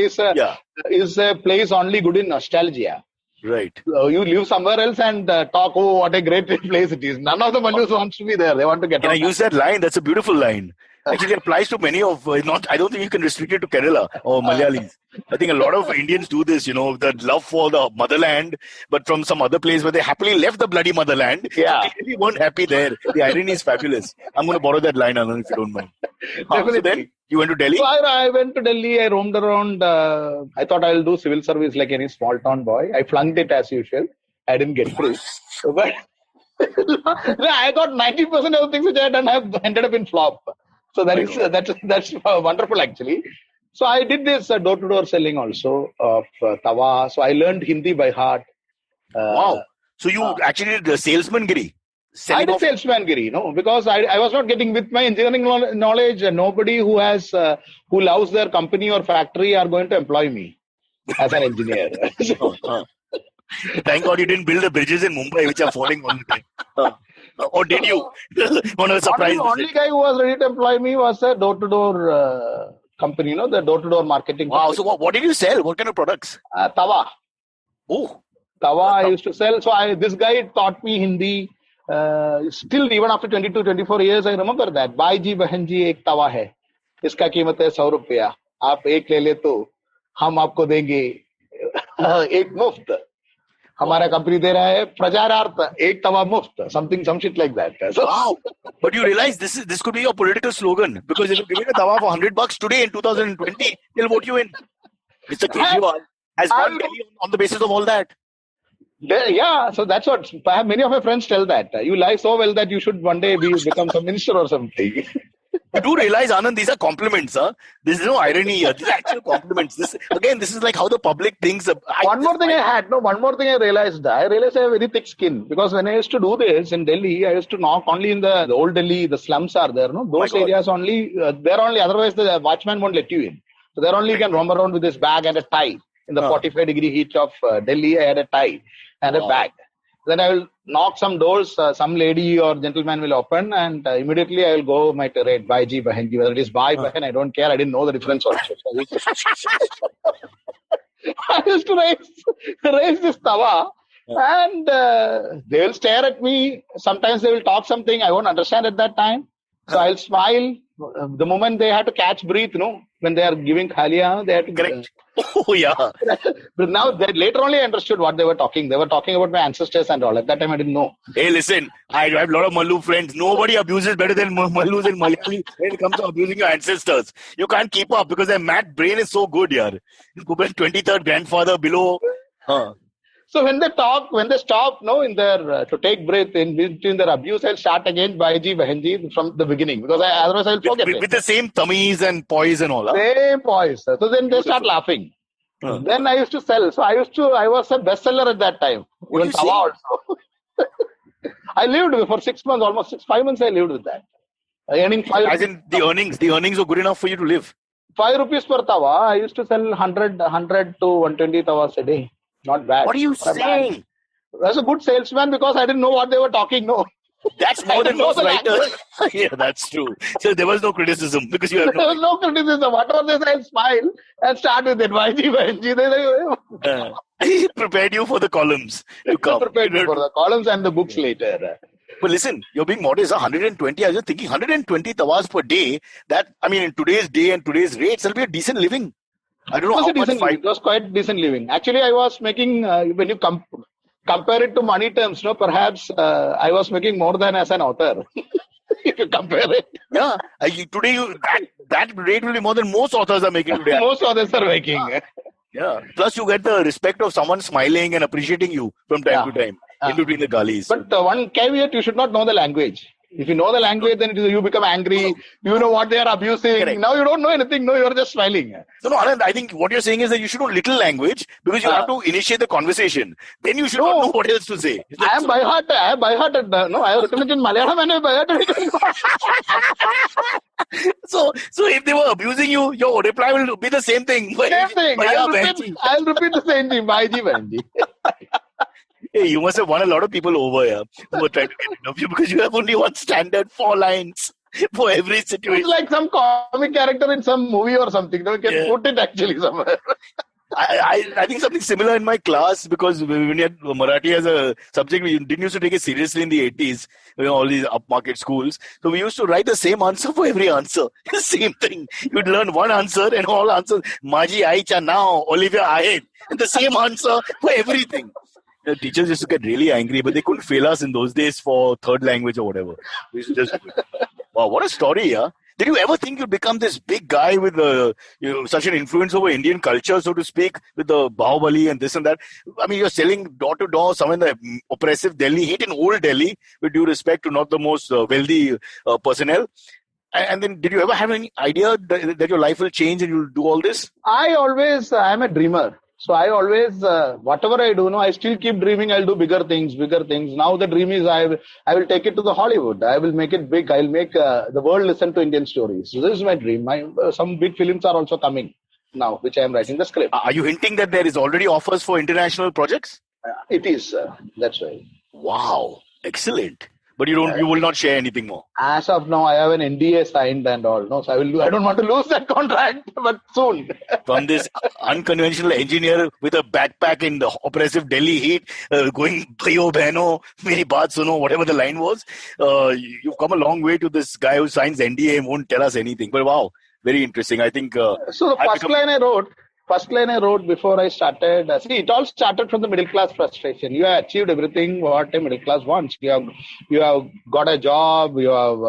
is a place only good in nostalgia. Right. You live somewhere else and talk, oh, what a great place it is. None of the Mallus wants to be there. They want to get out. Can I use that line? That's a beautiful line. Actually, it applies to many of, I don't think you can restrict it to Kerala or Malayalis. I think a lot of Indians do this, the love for the motherland, but from some other place where they happily left the bloody motherland. Yeah. They really weren't happy there. The irony is fabulous. I'm going to borrow that line, Anand, if you don't mind. So then you went to Delhi? So I went to Delhi. I roamed around. I thought I'll do civil service like any small town boy. I flunked it as usual. I didn't get through. But I got 90% of the things which I had done have ended up in flop. So that's wonderful, actually. So I did this door-to-door selling also of Tava. So I learned Hindi by heart. Wow. So you actually did the salesman-giri? I did salesman-giri, because I was not getting with my engineering knowledge. Nobody who loves their company or factory are going to employ me as an engineer. Thank God you didn't build the bridges in Mumbai, which are falling all the time. Or did you? One of the surprises. The only guy who was ready to employ me was a door-to-door company, the door-to-door marketing. Wow. Company. So what did you sell? What kind of products? Tava. Oh. Tava I used to sell. So this guy taught me Hindi. Still, even after 22-24 years, I remember that. Bhai ji, bahan ji, ek tawa hai. Iska कीमत है 100 रुपया. आप एक ले ले तो हम आपको देंगे एक मुफ्त. हमारा कंपनी दे रहा है प्रचारार्थ एक तवा मुफ्त, some shit like that. So, wow. But you realize this could be your political slogan, because if you're giving a tawa for $100 today in 2020, they'll vote you in. Mr. Kejriwal has won Delhi on the basis of all that. Yeah, so that's what many of my friends tell that. You lie so well that you should one day become some minister or something. You do realize, Anand, these are compliments, huh? There's no irony here. These are actual compliments. This is like how the public thinks. One more thing I realized. I realized I have very thick skin, because when I used to do this in Delhi, I used to knock only in the old Delhi, the slums are there, those areas only, there only, otherwise the watchman won't let you in. So there only you can roam around with this bag and a tie. In the 45-degree heat of Delhi, I had a tie and a bag. Then I will knock some doors, some lady or gentleman will open, and immediately I will go my tirade, Bhai ji, bahan ji. Whether it is Bhai, bahan, I don't care. I didn't know the difference also. I used to raise this tawa And they will stare at me. Sometimes they will talk something I won't understand at that time. So I'll smile. The moment they have to catch breath, when they are giving Khalia, they have to. Correct. Oh, yeah. But now, later only I understood what they were talking. They were talking about my ancestors and all. At that time, I didn't know. Hey, listen, I have a lot of Mallu friends. Nobody abuses better than Mallus in Malayali when it comes to abusing your ancestors. You can't keep up because their math brain is so good, yaar. Kuben's 23rd grandfather below. So when they talk, when they stop, in their to take breath in between their abuse, I'll start again Bhaiji, Bahenji from the beginning because otherwise I'll forget with the same tummies and poise and all. Huh? Same poise. So then they start laughing. Then I used to sell. So I was a bestseller at that time. Even Tawa also. I lived for 6 months, almost 5 months. I lived with that. Earning 5. As in the earnings were good enough for you to live. 5 rupees per tawa. I used to sell 100 to 120 tawas a day. Not bad. What are you saying? I was a good salesman because I didn't know what they were talking. No. That's more than most writers. Yeah, that's true. So there was no criticism because you have there was no criticism. Whatever they say, I'll smile and start with it. He prepared you for the columns to come. Prepared you for the columns and the books later. But listen, you're being modest. 120. I was just thinking 120 tawas per day. That, I mean, in today's day and today's rates, it'll be a decent living. I don't know how much. It was quite decent living. Actually, I was making, when you compare it to money terms, perhaps I was making more than as an author. If you compare it. Yeah. Today, that rate will be more than most authors are making today. Most authors are making. Yeah. Plus, you get the respect of someone smiling and appreciating you from time to time in between the gullies. But one caveat, you should not know the language. If you know the language, then you become angry. You know what they are abusing. Correct. Now you don't know anything. No, you're just smiling. No, Anand, I think what you're saying is that you should know little language because you have to initiate the conversation. Then you should not know what else to say. I am by heart. I have written it in Malayalam and I by heart. So if they were abusing you, your reply will be the same thing. Same thing. I'll repeat the same thing. Bhaiji, Bahenji. Hey, you must have won a lot of people over here who were trying to get rid of you because you have only one standard 4 lines for every situation. It's like some comic character in some movie or something. You can put it actually somewhere. I think something similar in my class because when you had Marathi as a subject, we didn't used to take it seriously in the 80s, all these upmarket schools. So we used to write the same answer for every answer. The same thing. You'd learn one answer and all answers. Maji Aicha now, Olivia Ahed. And the same answer for everything. The teachers used to get really angry, but they couldn't fail us in those days for third language or whatever. We used to just, wow, what a story, yeah. Did you ever think you'd become this big guy with such an influence over Indian culture, so to speak, with the Bahubali and this and that? I mean, you're selling door to door somewhere in the oppressive Delhi, hate in old Delhi, with due respect to not the most wealthy personnel. And then did you ever have any idea that your life will change and you'll do all this? I'm a dreamer. So I always, whatever I do, I still keep dreaming. I'll do bigger things. Now the dream is I will take it to the Hollywood. I will make it big. I'll make the world listen to Indian stories. So this is my dream. Some big films are also coming now, which I am writing the script. Are you hinting that there is already offers for international projects? It is. That's right. Wow. Excellent. But you will not share anything more. As of now, I have an NDA signed and all. No, so I don't want to lose that contract, but soon. From this unconventional engineer with a backpack in the oppressive Delhi heat, going bhayo behno, meri baat suno, whatever the line was, you've come a long way to this guy who signs NDA and won't tell us anything. But wow, very interesting. I think. So the first line I wrote before I started, it all started from the middle class frustration. You have achieved everything what a middle class wants. You have got a job, you have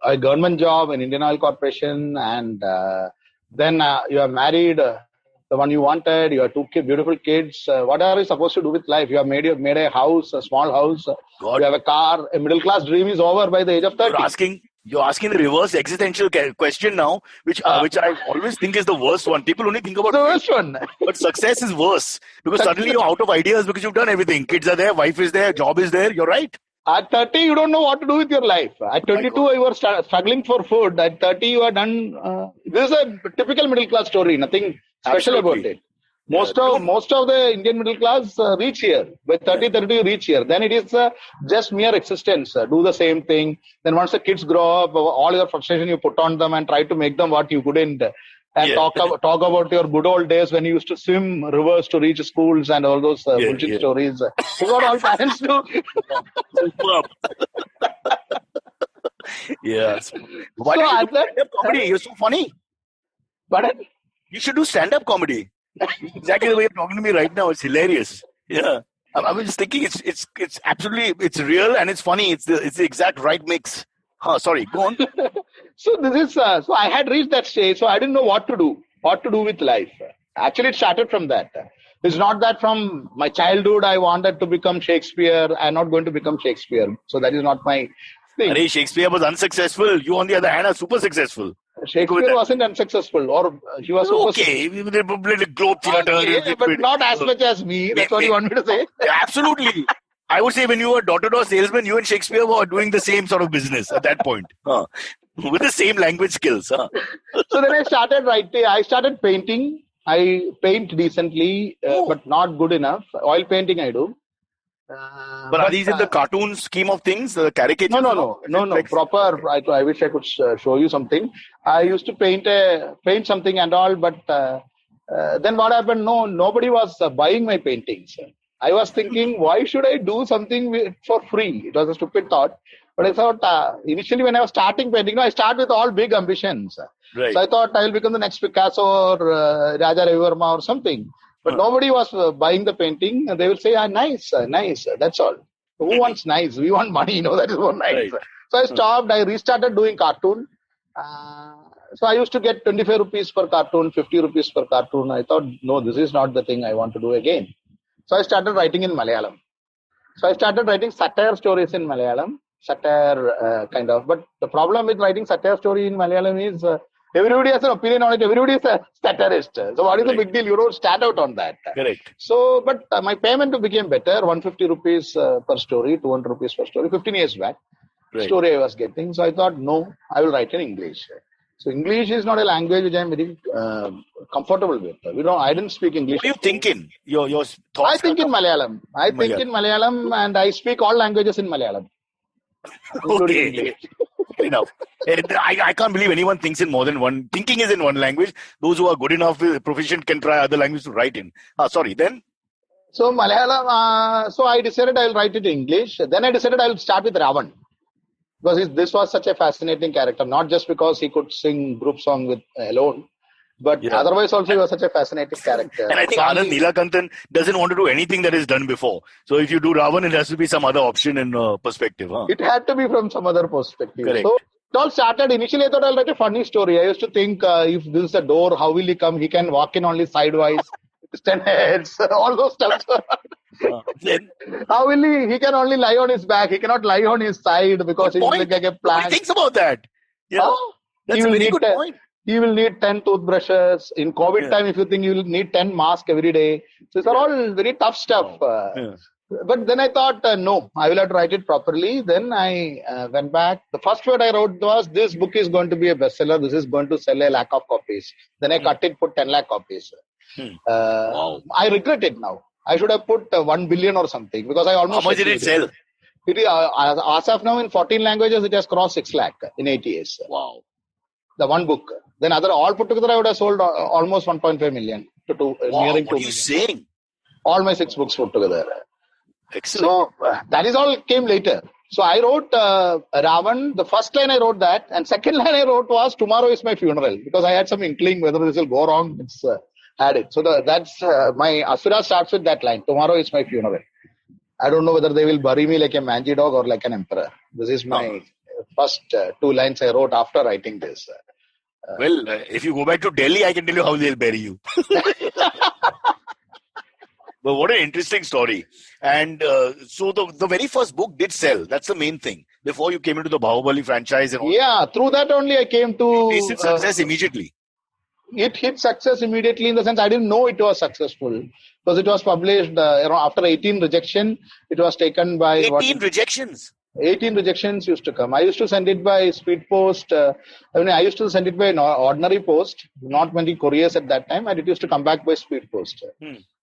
a government job in Indian Oil Corporation, and then you are married, the one you wanted, you have 2 beautiful kids. What are you supposed to do with life? You have made a house, a small house, you have a car. A middle class dream is over by the age of 30. You're asking the reverse existential question now, which I always think is the worst one. People only think about the worst one. But success is worse because suddenly you're out of ideas because you've done everything. Kids are there, wife is there, job is there. You're right. At 30, you don't know what to do with your life. At 22, you were struggling for food. At 30, you are done. This is a typical middle class story. Nothing special about it. Most of the Indian middle class reach here. By 30, you reach here. Then it is just mere existence. Do the same thing. Then once the kids grow up, all your frustration you put on them and try to make them what you couldn't. and talk about your good old days when you used to swim rivers to reach schools and all those bullshit stories. That's what all parents do. Yes. Why don't you do stand-up comedy? You're so funny. But You should do stand-up comedy. Exactly the way you're talking to me right now. It's hilarious. Yeah. I was just thinking it's absolutely, it's real and it's funny. It's the exact right mix. Sorry, go on. so this is so I had reached that stage, so I didn't know what to do with life. Actually, it started from that. It's not that from my childhood I wanted to become Shakespeare. I'm not going to become Shakespeare. So that is not my thing. Arey, Shakespeare was unsuccessful. You, on the other hand, are super successful. Shakespeare wasn't unsuccessful, or he was okay. Little Globe Theatre, okay, but not as much as me. That's what you want me to say. Absolutely. I would say when you were door-to-door salesman, you and Shakespeare were doing the same sort of business at that point, with the same language skills. So then I started writing. I started painting. I paint decently, but not good enough. Oil painting I do. But are these in the cartoon scheme of things? The caricatures? No. Proper. I wish I could show you something. I used to paint something and all, but then what happened? Nobody was buying my paintings. I was thinking, why should I do something for free? It was a stupid thought. But I thought, initially when I was starting painting, I start with all big ambitions. Right. So I thought I will become the next Picasso or Raja Ravi Verma or something. But nobody was buying the painting. They will say, nice. That's all. Who wants nice? We want money. That is more nice. Right. So I stopped. I restarted doing cartoon. So I used to get 25 rupees per cartoon, 50 rupees per cartoon. I thought, no, this is not the thing I want to do again. So I started writing in Malayalam. So I started writing satire stories in Malayalam. Satire kind of. But the problem with writing satire story in Malayalam is everybody has an opinion on it. Everybody is a satirist. So what is the big deal? You don't stand out on that. Correct. So, but my payment became better. 150 rupees per story, 200 rupees per story. 15 years back, story I was getting. So I thought, no, I will write in English. So English is not a language which I am very comfortable with. I didn't speak English. What are you thinking? Your thoughts? I think in Malayalam. I think in Malayalam, and I speak all languages in Malayalam. Okay. Enough. I can't believe anyone thinks in more than one. Thinking is in one language. Those who are good enough, proficient, can try other languages to write in. Then? So Malayalam, so I decided I will write it in English. Then I decided I will start with Ravan. Because this was such a fascinating character. Not just because he could sing group song with alone. But otherwise also he was such a fascinating character. And I think Anand Neelakantan doesn't want to do anything that is done before. So if you do Ravan, it has to be some other option and perspective. It had to be from some other perspective. Correct. So it all started, initially I thought I'll write a funny story. I used to think if this is a door, how will he come? He can walk in only sidewise. 10 heads, all those stuff. How will he can only lie on his back. He cannot lie on his side because he's like a plant. Nobody thinks about that. Yeah. That's a very good point. He will need 10 toothbrushes. In COVID time, if you think you will need 10 masks every day. So these are all very tough stuff. But then I thought, no, I will have to write it properly. Then I went back. The first word I wrote was, this book is going to be a bestseller. This is going to sell a lakh of copies. Then I cut it, put 10 lakh copies. Wow. I regret it now. I should have put 1 billion or something because I almost. How much did it sell? It is, as of now, in 14 languages, it has crossed 6 lakh in 8 years. Wow. The one book. Then all put together, I would have sold almost 1.5 million to nearing 2 million. What are you saying? All my 6 books put together. Excellent. So that is all came later. So I wrote Ravan. The first line I wrote that, and second line I wrote was, tomorrow is my funeral, because I had some inkling whether this will go wrong. It's had it. So that's my Asura starts with that line. Tomorrow is my funeral. I don't know whether they will bury me like a mangy dog or like an emperor. This is my first 2 lines I wrote after writing this. If you go back to Delhi, I can tell you how they'll bury you. But what an interesting story. And so the very first book did sell. That's the main thing. Before you came into the Bahubali franchise. And all. Yeah, through that only I came to... It tasted success immediately. It hit success immediately in the sense I didn't know it was successful. Because it was published after 18 rejection. It was taken by... 18 rejections? 18 rejections used to come. I used to send it by speed post. I used to send it by ordinary post, not many couriers at that time, and it used to come back by speed post.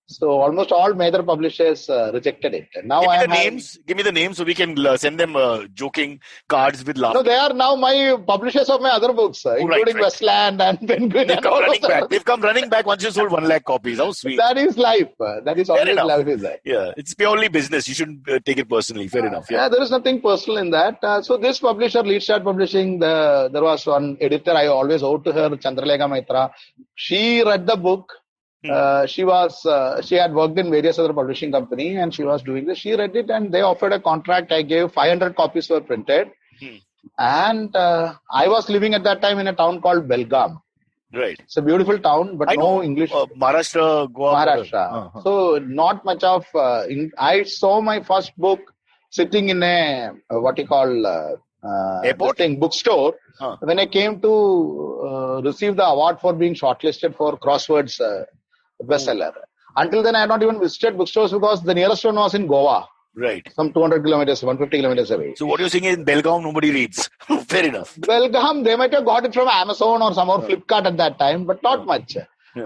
So almost all major publishers rejected it. Now Give me I the am having- names. Give me the names so we can send them joking cards with laughter. No, they are now my publishers of my other books, including right. Westland and Penguin. They've And come all running of back. that. They've come running back once you sold 1 lakh copies. How sweet. That is life. That is always enough. life is that. Yeah, it's purely business. You shouldn't take it personally. Fair enough. Yeah, there is nothing personal in that. So this publisher, Leadstart Publishing, there was one editor I always owed to her, Chandralekha Maitra. She read the book. She had worked in various other publishing company and she was doing this. She read it and they offered a contract. I gave 500 copies were printed. And I was living at that time in a town called Belgaum. Right. It's a beautiful town, but I know. no English. Maharashtra, Goa. Maharashtra. So not much of. I saw my first book sitting in a Airport? bookstore when I came to receive the award for being shortlisted for Crosswords bestseller. Until then, I had not even visited bookstores because the nearest one was in Goa, Right. some 200 kilometers, 150 kilometers away. So what you're saying is in Belgaum, nobody reads. Fair enough. Belgaum, they might have got it from Amazon or some or Flipkart at that time, but not much.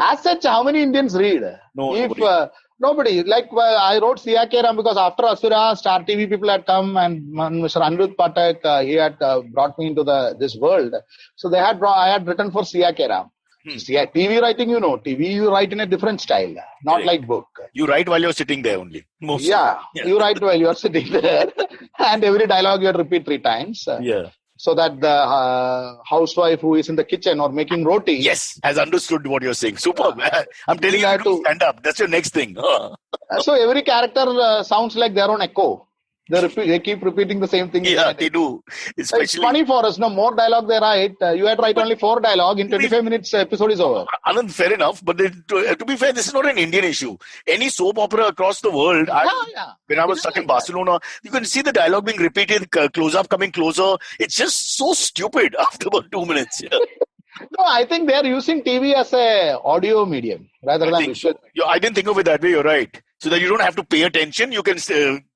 As such, how many Indians read? No, Nobody. Like I wrote Siya Ke Ram because after Asura, Star TV people had come and Mr. Anirudh Pathak, he had brought me into this world. So I had written for Siya Ke Ram. TV writing, TV you write in a different style, not like book. You write while you're sitting there only. Mostly. Yeah, you write while you are sitting there, and every dialogue you repeat 3 times. Yeah. So that the housewife who is in the kitchen or making roti. Yes, has understood what you're saying. Superb. I'm telling you have to to- stand up. That's your next thing. So every character sounds like their own echo. They keep repeating the same thing. Yeah, they do. It's Especially, funny for us. No more dialogue they write. You had to write only 4 dialogue. In 25 minutes, episode is over. Anand, fair enough. But to be fair, this is not an Indian issue. Any soap opera across the world, when I was stuck in Barcelona, you can see the dialogue being repeated, close-up coming closer. It's just so stupid after about 2 minutes. Yeah. No, I think they are using TV as a audio medium rather than visual. I didn't think of it that way. You're right. So that you don't have to pay attention. You can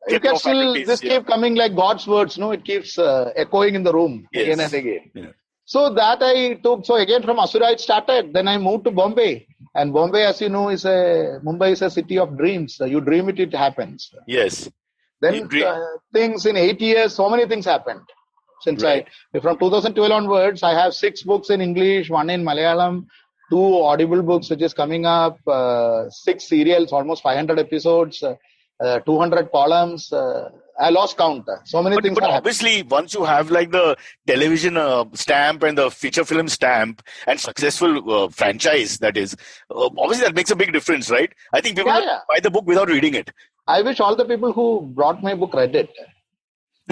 You can still, this keep coming like God's words, no? It keeps echoing in the room again and again. Yeah. So that I took, so again from Asura it started. Then I moved to Bombay. And Bombay, as you know, Mumbai is a city of dreams. You dream it, it happens. Yes. Then things in 8 years, so many things happened. Since from 2012 onwards, I have 6 books in English, 1 in Malayalam, 2 audible books which is coming up, 6 serials, almost 500 episodes, 200 columns. I lost count. So many things. But obviously, once you have like the television stamp and the feature film stamp and successful franchise, that is, obviously that makes a big difference, right? I think people buy the book without reading it. I wish all the people who brought my book read it.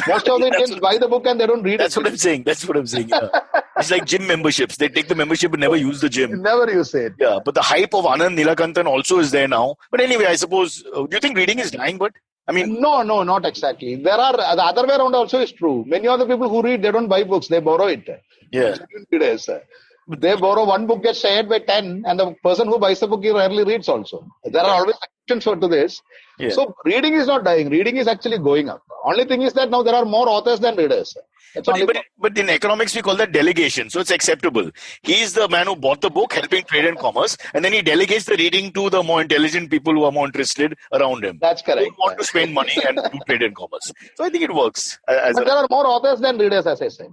Most of the Indians buy the book and they don't read That's it. what I'm saying. That's what I'm saying. Yeah. It's like gym memberships. They take the membership and never use the gym. Never use it. Yeah, but the hype of Anand Neelakantan also is there now. But anyway, I suppose, do you think reading is dying? But I mean, No, not exactly. There are, the other way around also is true. Many of the people who read, they don't buy books, they borrow it. yeah. They borrow one book, gets shared by 10, and the person who buys the book, he rarely reads also. There are always exceptions to this. Yeah. So reading is not dying. Reading is actually going up. Only thing is that now there are more authors than readers. But in economics, we call that delegation. So it's acceptable. He is the man who bought the book, helping trade and commerce, and then he delegates the reading to the more intelligent people who are more interested around him. That's correct. Who want to spend money and do trade and commerce. So I think it works. But there are more authors than readers, as I said.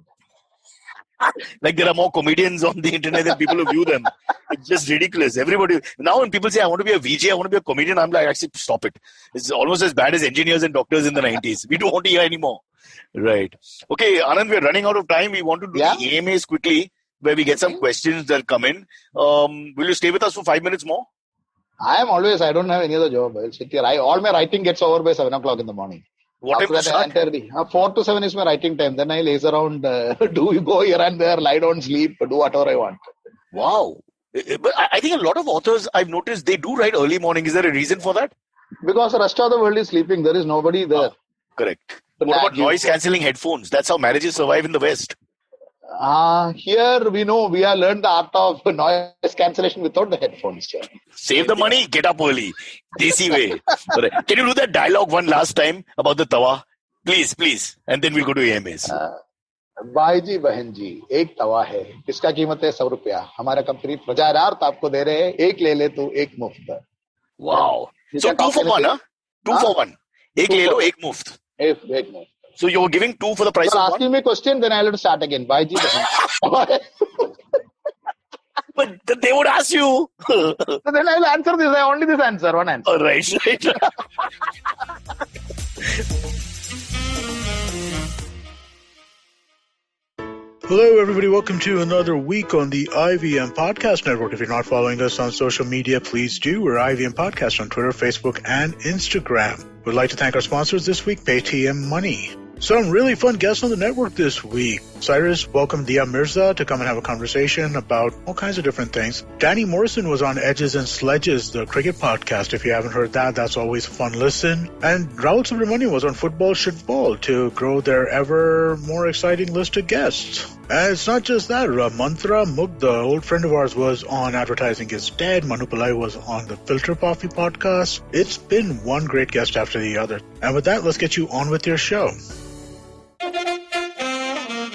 Like there are more comedians on the internet than people who view them. It's just ridiculous. Everybody now when people say I want to be a VJ, I want to be a comedian, I'm like, actually stop it. It's almost as bad as engineers and doctors in the 90s. We don't want to hear anymore. Right. Okay, Anand, we're running out of time. We want to do the AMAs quickly, where we get some questions that come in. Will you stay with us for 5 minutes more? I don't have any other job. I'll sit here. All my writing gets over by 7 o'clock in the morning. What time After to that, start? 4 to 7 is my writing time. Then I laze around, go here and there, lie down, sleep, do whatever I want. Wow. But I think a lot of authors, I've noticed, they do write early morning. Is there a reason for that? Because the rest of the world is sleeping. There is nobody there. Correct. What about noise cancelling headphones? That's how marriages survive in the West. Here we know we have learned the art of noise cancellation without the headphones. Save the money, get up early. Desi way. Correct. Can you do that dialogue one last time about the tawa? Please. And then we'll go to AMAs. भाई जी बहन जी एक तवा है इसका कीमत है 100 रुपया हमारा company 50,000 आपको दे रहे हैं एक ले ले तो एक मुफ्त Wow. You So can 2 talk for 1, anything. huh? 2 for 1. Ek le lo, ek muft. If wait no. So you're giving 2 for the price You're of 1? asking me a question, then I'll have to start again. Bhaiji doesn't. But they would ask you. So then I'll answer this. I only this answer, one answer. Oh, right. Hello, everybody. Welcome to another week on the IVM Podcast Network. If you're not following us on social media, please do. We're IVM Podcast on Twitter, Facebook, and Instagram. We'd like to thank our sponsors this week, Paytm Money. Some really fun guests on the network this week. Cyrus welcomed Dia Mirza to come and have a conversation about all kinds of different things. Danny Morrison was on Edges and Sledges, the cricket podcast. If you haven't heard that, that's always a fun listen. And Rahul Subramanian was on Football Should Ball to grow their ever more exciting list of guests. And it's not just that. Mantra Mugdha, old friend of ours, was on Advertising is Dead. Manu Pillai was on the Filter Coffee podcast. It's been one great guest after the other. And with that, let's get you on with your show.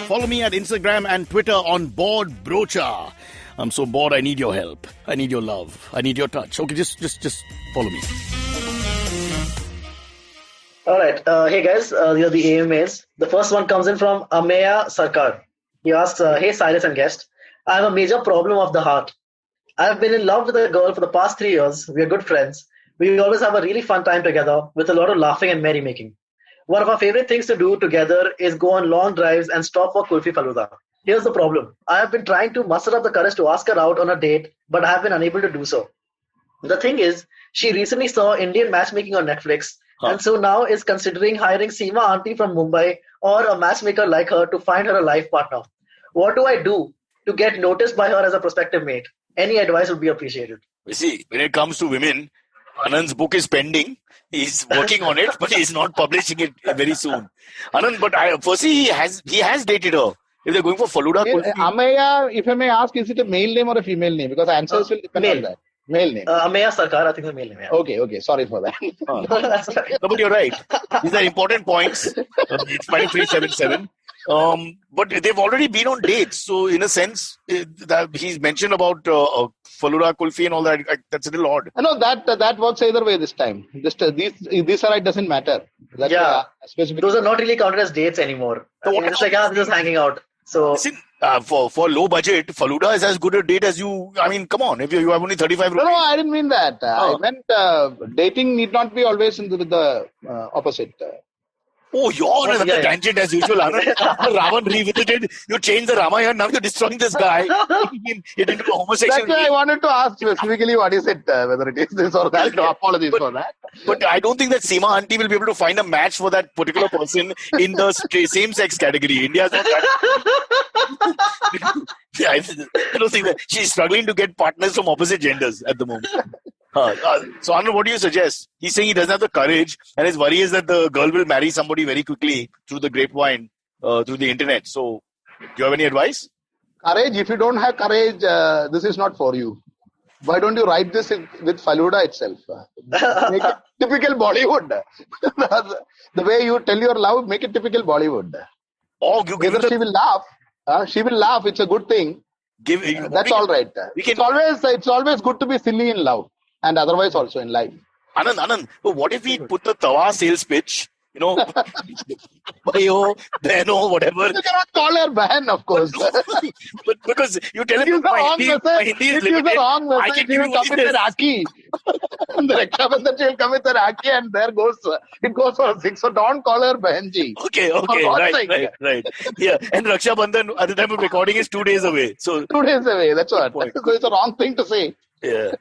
Follow me at Instagram and Twitter on Bored Brocha. I'm so bored, I need your help. I need your love. I need your touch. Okay, just follow me. All right. Hey guys, here are the AMAs. The first one comes in from Ameya Sarkar. He asks, hey Cyrus and guest, I have a major problem of the heart. I have been in love with a girl for the past 3 years. We are good friends. We always have a really fun time together with a lot of laughing and merrymaking. One of our favorite things to do together is go on long drives and stop for Kulfi Faluda. Here's the problem. I have been trying to muster up the courage to ask her out on a date, but I have been unable to do so. The thing is, she recently saw Indian matchmaking on Netflix, and so now is considering hiring Seema Auntie from Mumbai or a matchmaker like her to find her a life partner. What do I do to get noticed by her as a prospective mate? Any advice would be appreciated. You see, when it comes to women, Anand's book is pending. He's working on it, but he's not publishing it very soon. Anand, but firstly, he has dated her. If they're going for Faluda, Ameya, if I may ask, is it a male name or a female name? Because answers will depend on that. Male name. Ameya Sarkar, I think the male name. Yeah. Okay. Sorry for that. That's right. No, but you're right. These are important points. It's 5377. But they've already been on dates. So, in a sense, that he's mentioned about Faluda, Kulfi and all that. That's a little odd. No, that works either way this time. This it doesn't matter. Those are not really counted as dates anymore. So it's like, just hanging out. So, listen, for low budget, Faluda is as good a date as you. I mean, come on. If you have only 35 rupees. No, I didn't mean that. I meant dating need not be always with the opposite. Oh, you're on another tangent as usual. Ravan revisited. You changed the Ramayana. Now you're destroying this guy. It into a homosexual. That's why I wanted to ask specifically what is it, whether it is this or that. No, apologies for that. But I don't think that Seema Auntie will be able to find a match for that particular person in the same-sex category. India's not that. I don't think that she's struggling to get partners from opposite genders at the moment. So, Anand, what do you suggest? He's saying he doesn't have the courage, and his worry is that the girl will marry somebody very quickly through the grapevine, through the internet. So, do you have any advice? Courage. If you don't have courage, this is not for you. Why don't you write this with Faluda itself? Make it typical Bollywood. The way you tell your love, make it typical Bollywood. Oh, she will laugh. She will laugh. It's a good thing. That's all right. It's always good to be silly in love. And otherwise also in life. Anand, what if we put the Tawa sales pitch, Bhayo, Behno, whatever. You cannot call her Behan, of course. but because you tell him my Hindi is limited. The wrong message. She will come with the Rakhi. The Rakshabandhan, she will come with the Rakhi and it goes for 6. So don't call her Behanji. Okay, right. Yeah, and Rakshabandhan at the time of recording is 2 days away. So 2 days away, that's what. So it's a wrong thing to say. Yeah.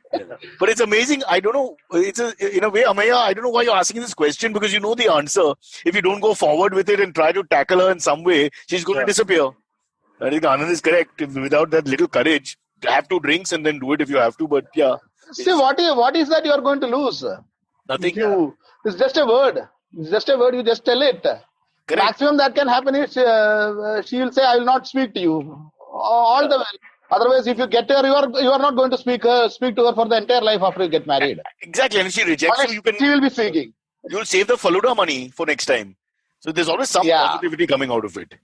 But it's amazing. I don't know. In a way, Ameya, I don't know why you're asking this question because you know the answer. If you don't go forward with it and try to tackle her in some way, she's going to disappear. I think Anand is correct. Without that little courage, have 2 drinks and then do it if you have to. But yeah. See, what is that you are going to lose? Nothing. It's just a word. It's just a word. You just tell it. Correct. Maximum that can happen is she will say, I will not speak to you. All the way. Otherwise, if you get her, you are not going to speak to her for the entire life after you get married. Exactly, and if she rejects you, she will be speaking. You'll save the Faluda money for next time. So there's always some positivity coming out of it.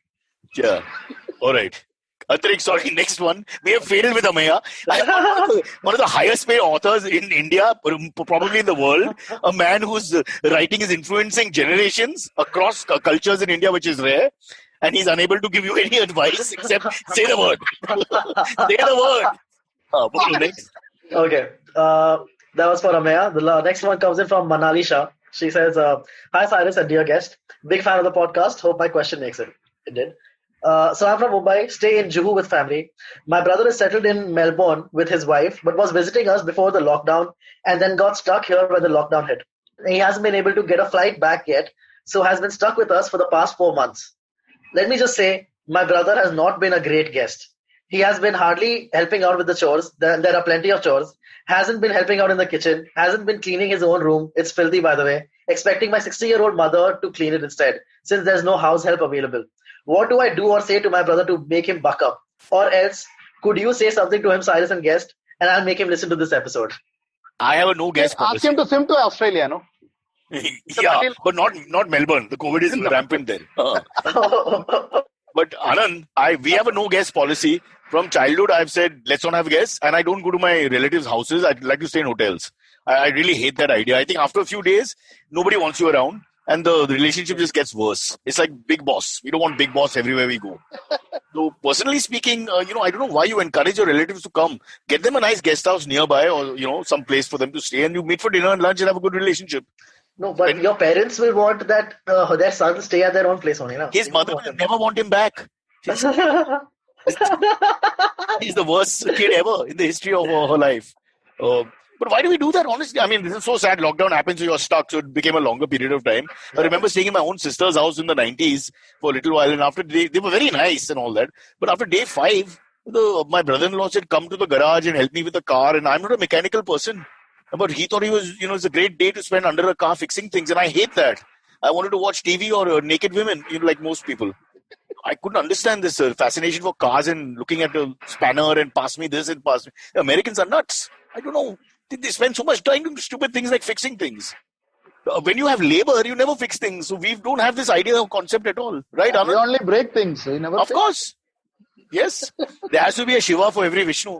Yeah. All right. Antarik, sorry, next one. We have failed with Ameya. One of the highest paid authors in India, probably in the world. A man whose writing is influencing generations across cultures in India, which is rare. And he's unable to give you any advice except say the word. Say the word. Next. Okay. That was for Ameya. The next one comes in from Manali Shah. She says, hi Cyrus and dear guest. Big fan of the podcast. Hope my question makes it. It did. So I'm from Mumbai, stay in Juhu with family. My brother is settled in Melbourne with his wife, but was visiting us before the lockdown and then got stuck here when the lockdown hit. He hasn't been able to get a flight back yet, so has been stuck with us for the past 4 months. Let me just say, my brother has not been a great guest. He has been hardly helping out with the chores. There are plenty of chores. Hasn't been helping out in the kitchen. Hasn't been cleaning his own room. It's filthy, by the way. Expecting my 60-year-old mother to clean it instead, since there's no house help available. What do I do or say to my brother to make him buck up? Or else, could you say something to him, Cyrus and guest, and I'll make him listen to this episode? I have a no guest Ask him to sim to Australia, no? Yeah, but not Melbourne. The COVID is rampant there. But Anand, we have a no guest policy. From childhood, I've said, let's not have guests. And I don't go to my relatives' houses. I'd like to stay in hotels. I really hate that idea. I think after a few days, nobody wants you around. And the relationship just gets worse. It's like Big Boss. We don't want Big Boss everywhere we go. So personally speaking, I don't know why you encourage your relatives to come. Get them a nice guest house nearby or, some place for them to stay. And you meet for dinner and lunch and have a good relationship. No, but your parents will want that their sons stay at their own place only. No? His mother will never want him back. He's the worst kid ever in the history of her life. But why do we do that? Honestly, I mean, this is so sad. Lockdown happened, so you're stuck. So it became a longer period of time. I remember staying in my own sister's house in the 90s for a little while. And after they were very nice and all that. But after day 5, my brother-in-law said, come to the garage and help me with the car. And I'm not a mechanical person. But he thought he was, it's a great day to spend under a car fixing things. And I hate that. I wanted to watch TV or naked women, like most people. I couldn't understand this fascination for cars and looking at a spanner and pass me this and pass me. The Americans are nuts. I don't know. They spend so much time doing stupid things like fixing things. When you have labor, you never fix things. So we don't have this idea or concept at all. Right, Anand? We only break things. We never of fix. Course. Yes. There has to be a Shiva for every Vishnu.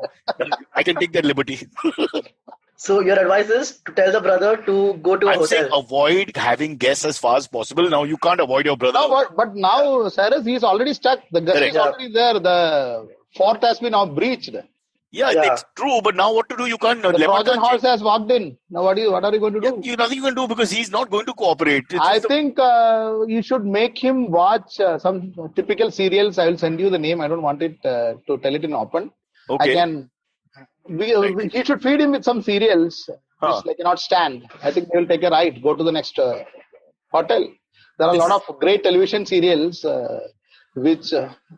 I can take that liberty. So your advice is to tell the brother to go to a hotel. I'm saying avoid having guests as far as possible. Now, you can't avoid your brother. No, but now, Cyrus, he's already stuck. The guest is already there. The fort has been now breached. Yeah, it's true. But now what to do? You can't. The Trojan horse has walked in. Now what are you going to do? Nothing you can do because he's not going to cooperate. I think you should make him watch some typical serials. I will send you the name. I don't want it to tell it in open. Okay. He should feed him with some cereals. Which cannot stand. I think they will take a ride. Go to the next hotel. There are a lot of great television serials which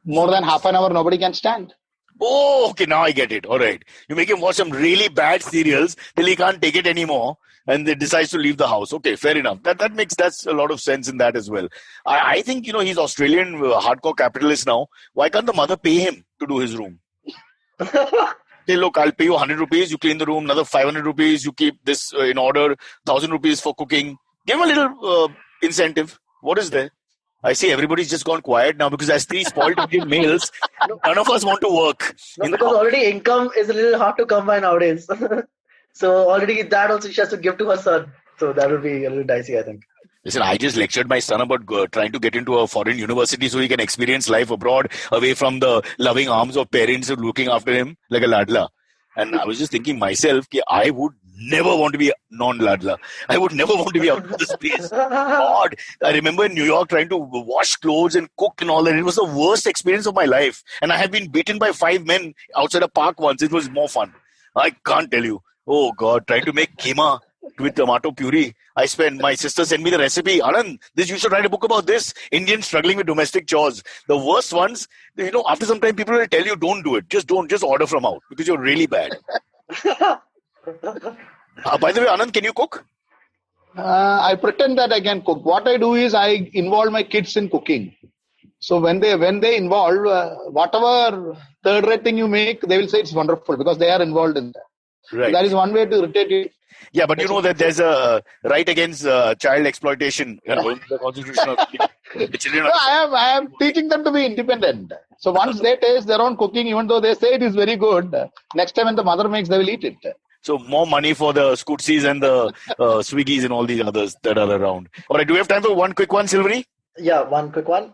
more than half an hour nobody can stand. Oh, okay. Now I get it. All right. You make him watch some really bad serials till he can't take it anymore and they decides to leave the house. Okay, fair enough. That's a lot of sense in that as well. I think, he's Australian hardcore capitalist now. Why can't the mother pay him to do his room? Say, look, I'll pay you 100 rupees. You clean the room. Another 500 rupees. You keep this in order. 1,000 rupees for cooking. Give him a little incentive. What is there? I see everybody's just gone quiet now because as 3 spoiled Indian males, none of us want to work. No, because already income is a little hard to come by nowadays. So already that also she has to give to her son. So that would be a little dicey, I think. Listen, I just lectured my son about trying to get into a foreign university so he can experience life abroad away from the loving arms of parents who are looking after him like a ladla. And I was just thinking myself, I would never want to be non-ladla. I would never want to be out of this place. God, I remember in New York trying to wash clothes and cook and all that. It was the worst experience of my life. And I had been beaten by 5 men outside a park once. It was more fun. I can't tell you. Oh God, trying to make keema with tomato puree. My sister sent me the recipe. Anand, you should write a book about this. Indians struggling with domestic chores. The worst ones, after some time people will tell you don't do it. Just order from out because you're really bad. By the way, Anand, can you cook? I pretend that I can cook. What I do is I involve my kids in cooking. So when they involve, whatever third rate thing you make, they will say it's wonderful because they are involved in that. Right. That is one way to irritate it. Yeah, but you know that there's a right against child exploitation in the Constitution of the children. No, I am teaching them to be independent. So once they taste their own cooking, even though they say it is very good, next time when the mother makes, they will eat it. So more money for the Scootsies and the Swiggies and all these others that are around. All right, do we have time for one quick one, Silvery? Yeah, one quick one.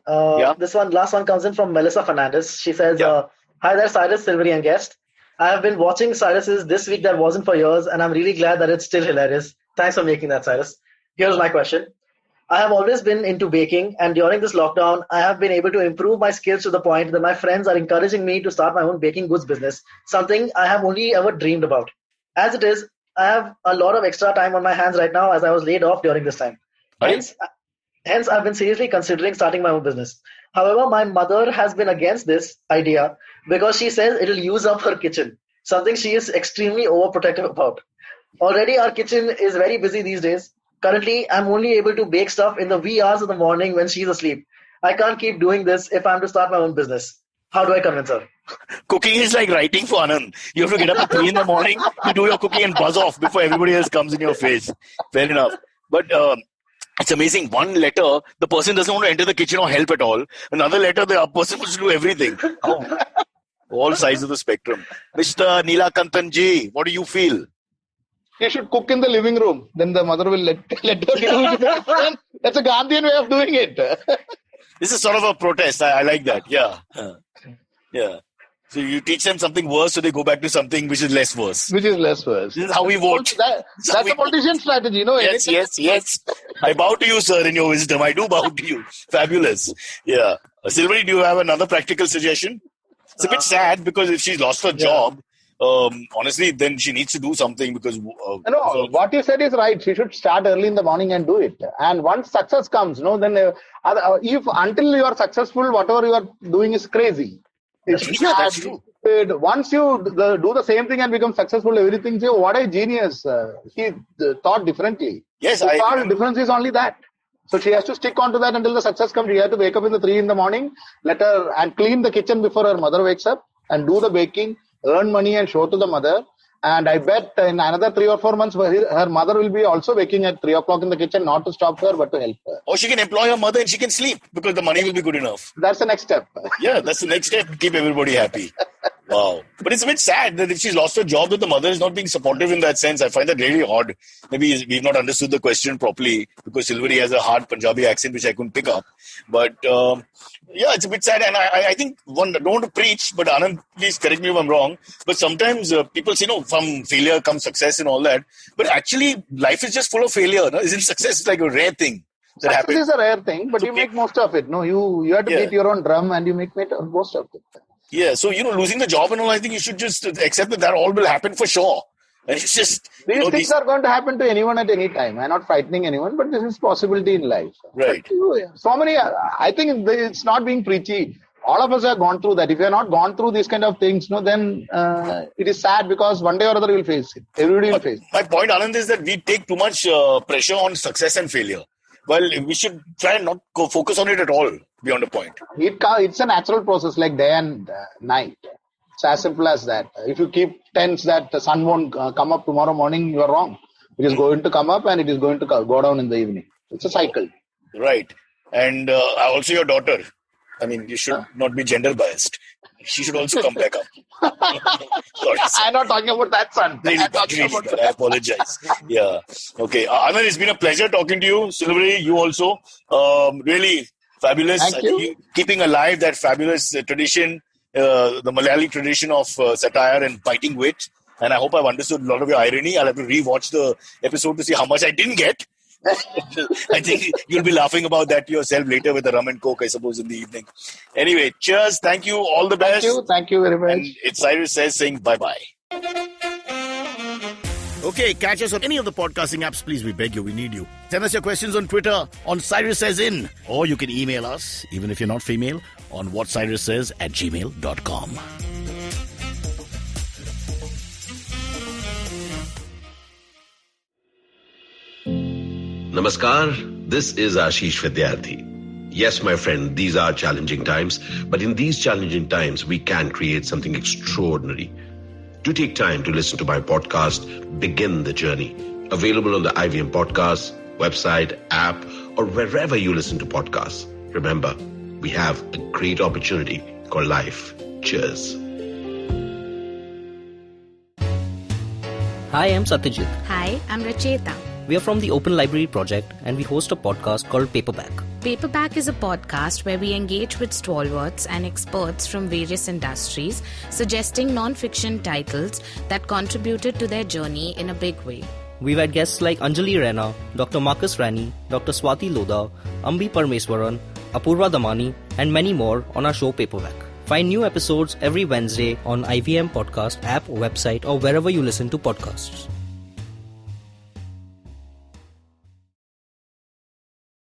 This last one comes in from Melissa Fernandez. She says, hi there, Cyrus, Silvery and guest. I have been watching Cyrus's This Week That Wasn't for years, and I'm really glad that it's still hilarious. Thanks for making that, Cyrus. Here's my question. I have always been into baking, and during this lockdown, I have been able to improve my skills to the point that my friends are encouraging me to start my own baking goods business, something I have only ever dreamed about. As it is, I have a lot of extra time on my hands right now as I was laid off during this time. Hence, I've been seriously considering starting my own business. However, my mother has been against this idea because she says it'll use up her kitchen, something she is extremely overprotective about. Already, our kitchen is very busy these days. Currently, I'm only able to bake stuff in the wee hours of the morning when she's asleep. I can't keep doing this if I'm to start my own business. How do I convince her? Cooking is like writing for Anand. You have to get up at 3 in the morning to do your cooking and buzz off before everybody else comes in your face. Fair enough. But it's amazing. One letter, the person doesn't want to enter the kitchen or help at all. Another letter, the person wants to do everything. Oh. All sides of the spectrum. Mr. Neelakantan Ji, what do you feel? You should cook in the living room. Then the mother will let her do it. That's a Gandhian way of doing it. This is sort of a protest. I like that. Yeah. Yeah. So you teach them something worse, so they go back to something which is less worse. Which is less worse. This is how we vote. That's a politician strategy, you know. Yes. I bow to you, sir, in your wisdom. I do bow to you. Fabulous. Yeah. Silvery, do you have another practical suggestion? It's a bit sad because if she's lost her job, honestly, then she needs to do something because... no, what you said is right. She should start early in the morning and do it. And once success comes, then until you are successful, whatever you are doing is crazy. That's true. Once you do the same thing and become successful, everything, say, what a genius. He thought differently. Yes, the difference is only that. So she has to stick on to that until the success comes. She has to wake up in the 3 in the morning, and clean the kitchen before her mother wakes up and do the baking, earn money and show to the mother. And I bet in another 3 or 4 months, her mother will be also waking at 3 o'clock in the kitchen, not to stop her, but to help her. Or she can employ her mother and she can sleep because the money will be good enough. That's the next step. Yeah, that's the next step. Keep everybody happy. Wow. But it's a bit sad that if she's lost her job, that the mother is not being supportive in that sense. I find that really odd. Maybe we've not understood the question properly because Silvery has a hard Punjabi accent which I couldn't pick up. But yeah, it's a bit sad. And I think one don't want to preach, but Anand, please correct me if I'm wrong. But sometimes people say, from failure comes success and all that. But actually, life is just full of failure. No? Isn't success like a rare thing? Success is a rare thing, but you make most of it. No, you have to beat your own drum and you make most of it. Yeah, so, losing the job and all, I think you should just accept that all will happen for sure. And it's just... These things are going to happen to anyone at any time. I'm not frightening anyone, but this is possibility in life. Right. But, so many... I think it's not being preachy. All of us have gone through that. If you have not gone through these kind of things, then it is sad because one day or other you will face it. Everybody will face it. My point, Anand, is that we take too much pressure on success and failure. Well, we should try and not focus on it at all, beyond a point. It's a natural process like day and night. It's as simple as that. If you keep tense that the sun won't come up tomorrow morning, you are wrong. It is going to come up and it is going to go down in the evening. It's a cycle. Right. And also your daughter. I mean, you should not be gender biased. She should also come back up. Sorry. I'm not talking about that son. I apologize. Yeah. Okay. Anand, it's been a pleasure talking to you. Silvery, you also. Really fabulous. Thank you. Keeping alive that fabulous tradition, the Malayali tradition of satire and biting wit. And I hope I've understood a lot of your irony. I'll have to rewatch the episode to see how much I didn't get. I think you'll be laughing about that yourself later with the rum and coke, I suppose, in the evening. Anyway, cheers. Thank you. All the best. Thank you very much. And it's Cyrus Says saying bye-bye. Okay, catch us on any of the podcasting apps. Please, we beg you. We need you. Send us your questions on Twitter on Cyrus Says In. Or you can email us, even if you're not female, on whatcyrussays@gmail.com. Namaskar, this is Ashish Vidyarthi. Yes, my friend, these are challenging times, but in these challenging times, we can create something extraordinary. Do take time to listen to my podcast, Begin the Journey. Available on the IVM Podcast, website, app, or wherever you listen to podcasts. Remember, we have a great opportunity called life. Cheers. Hi, I'm Satyajit. Hi, I'm Racheta. We are from the Open Library Project and we host a podcast called Paperback. Paperback is a podcast where we engage with stalwarts and experts from various industries, suggesting non-fiction titles that contributed to their journey in a big way. We've had guests like Anjali Raina, Dr. Marcus Rani, Dr. Swati Lodha, Ambi Parmeswaran, Apurva Damani, and many more on our show Paperback. Find new episodes every Wednesday on IVM Podcast app, website, or wherever you listen to podcasts.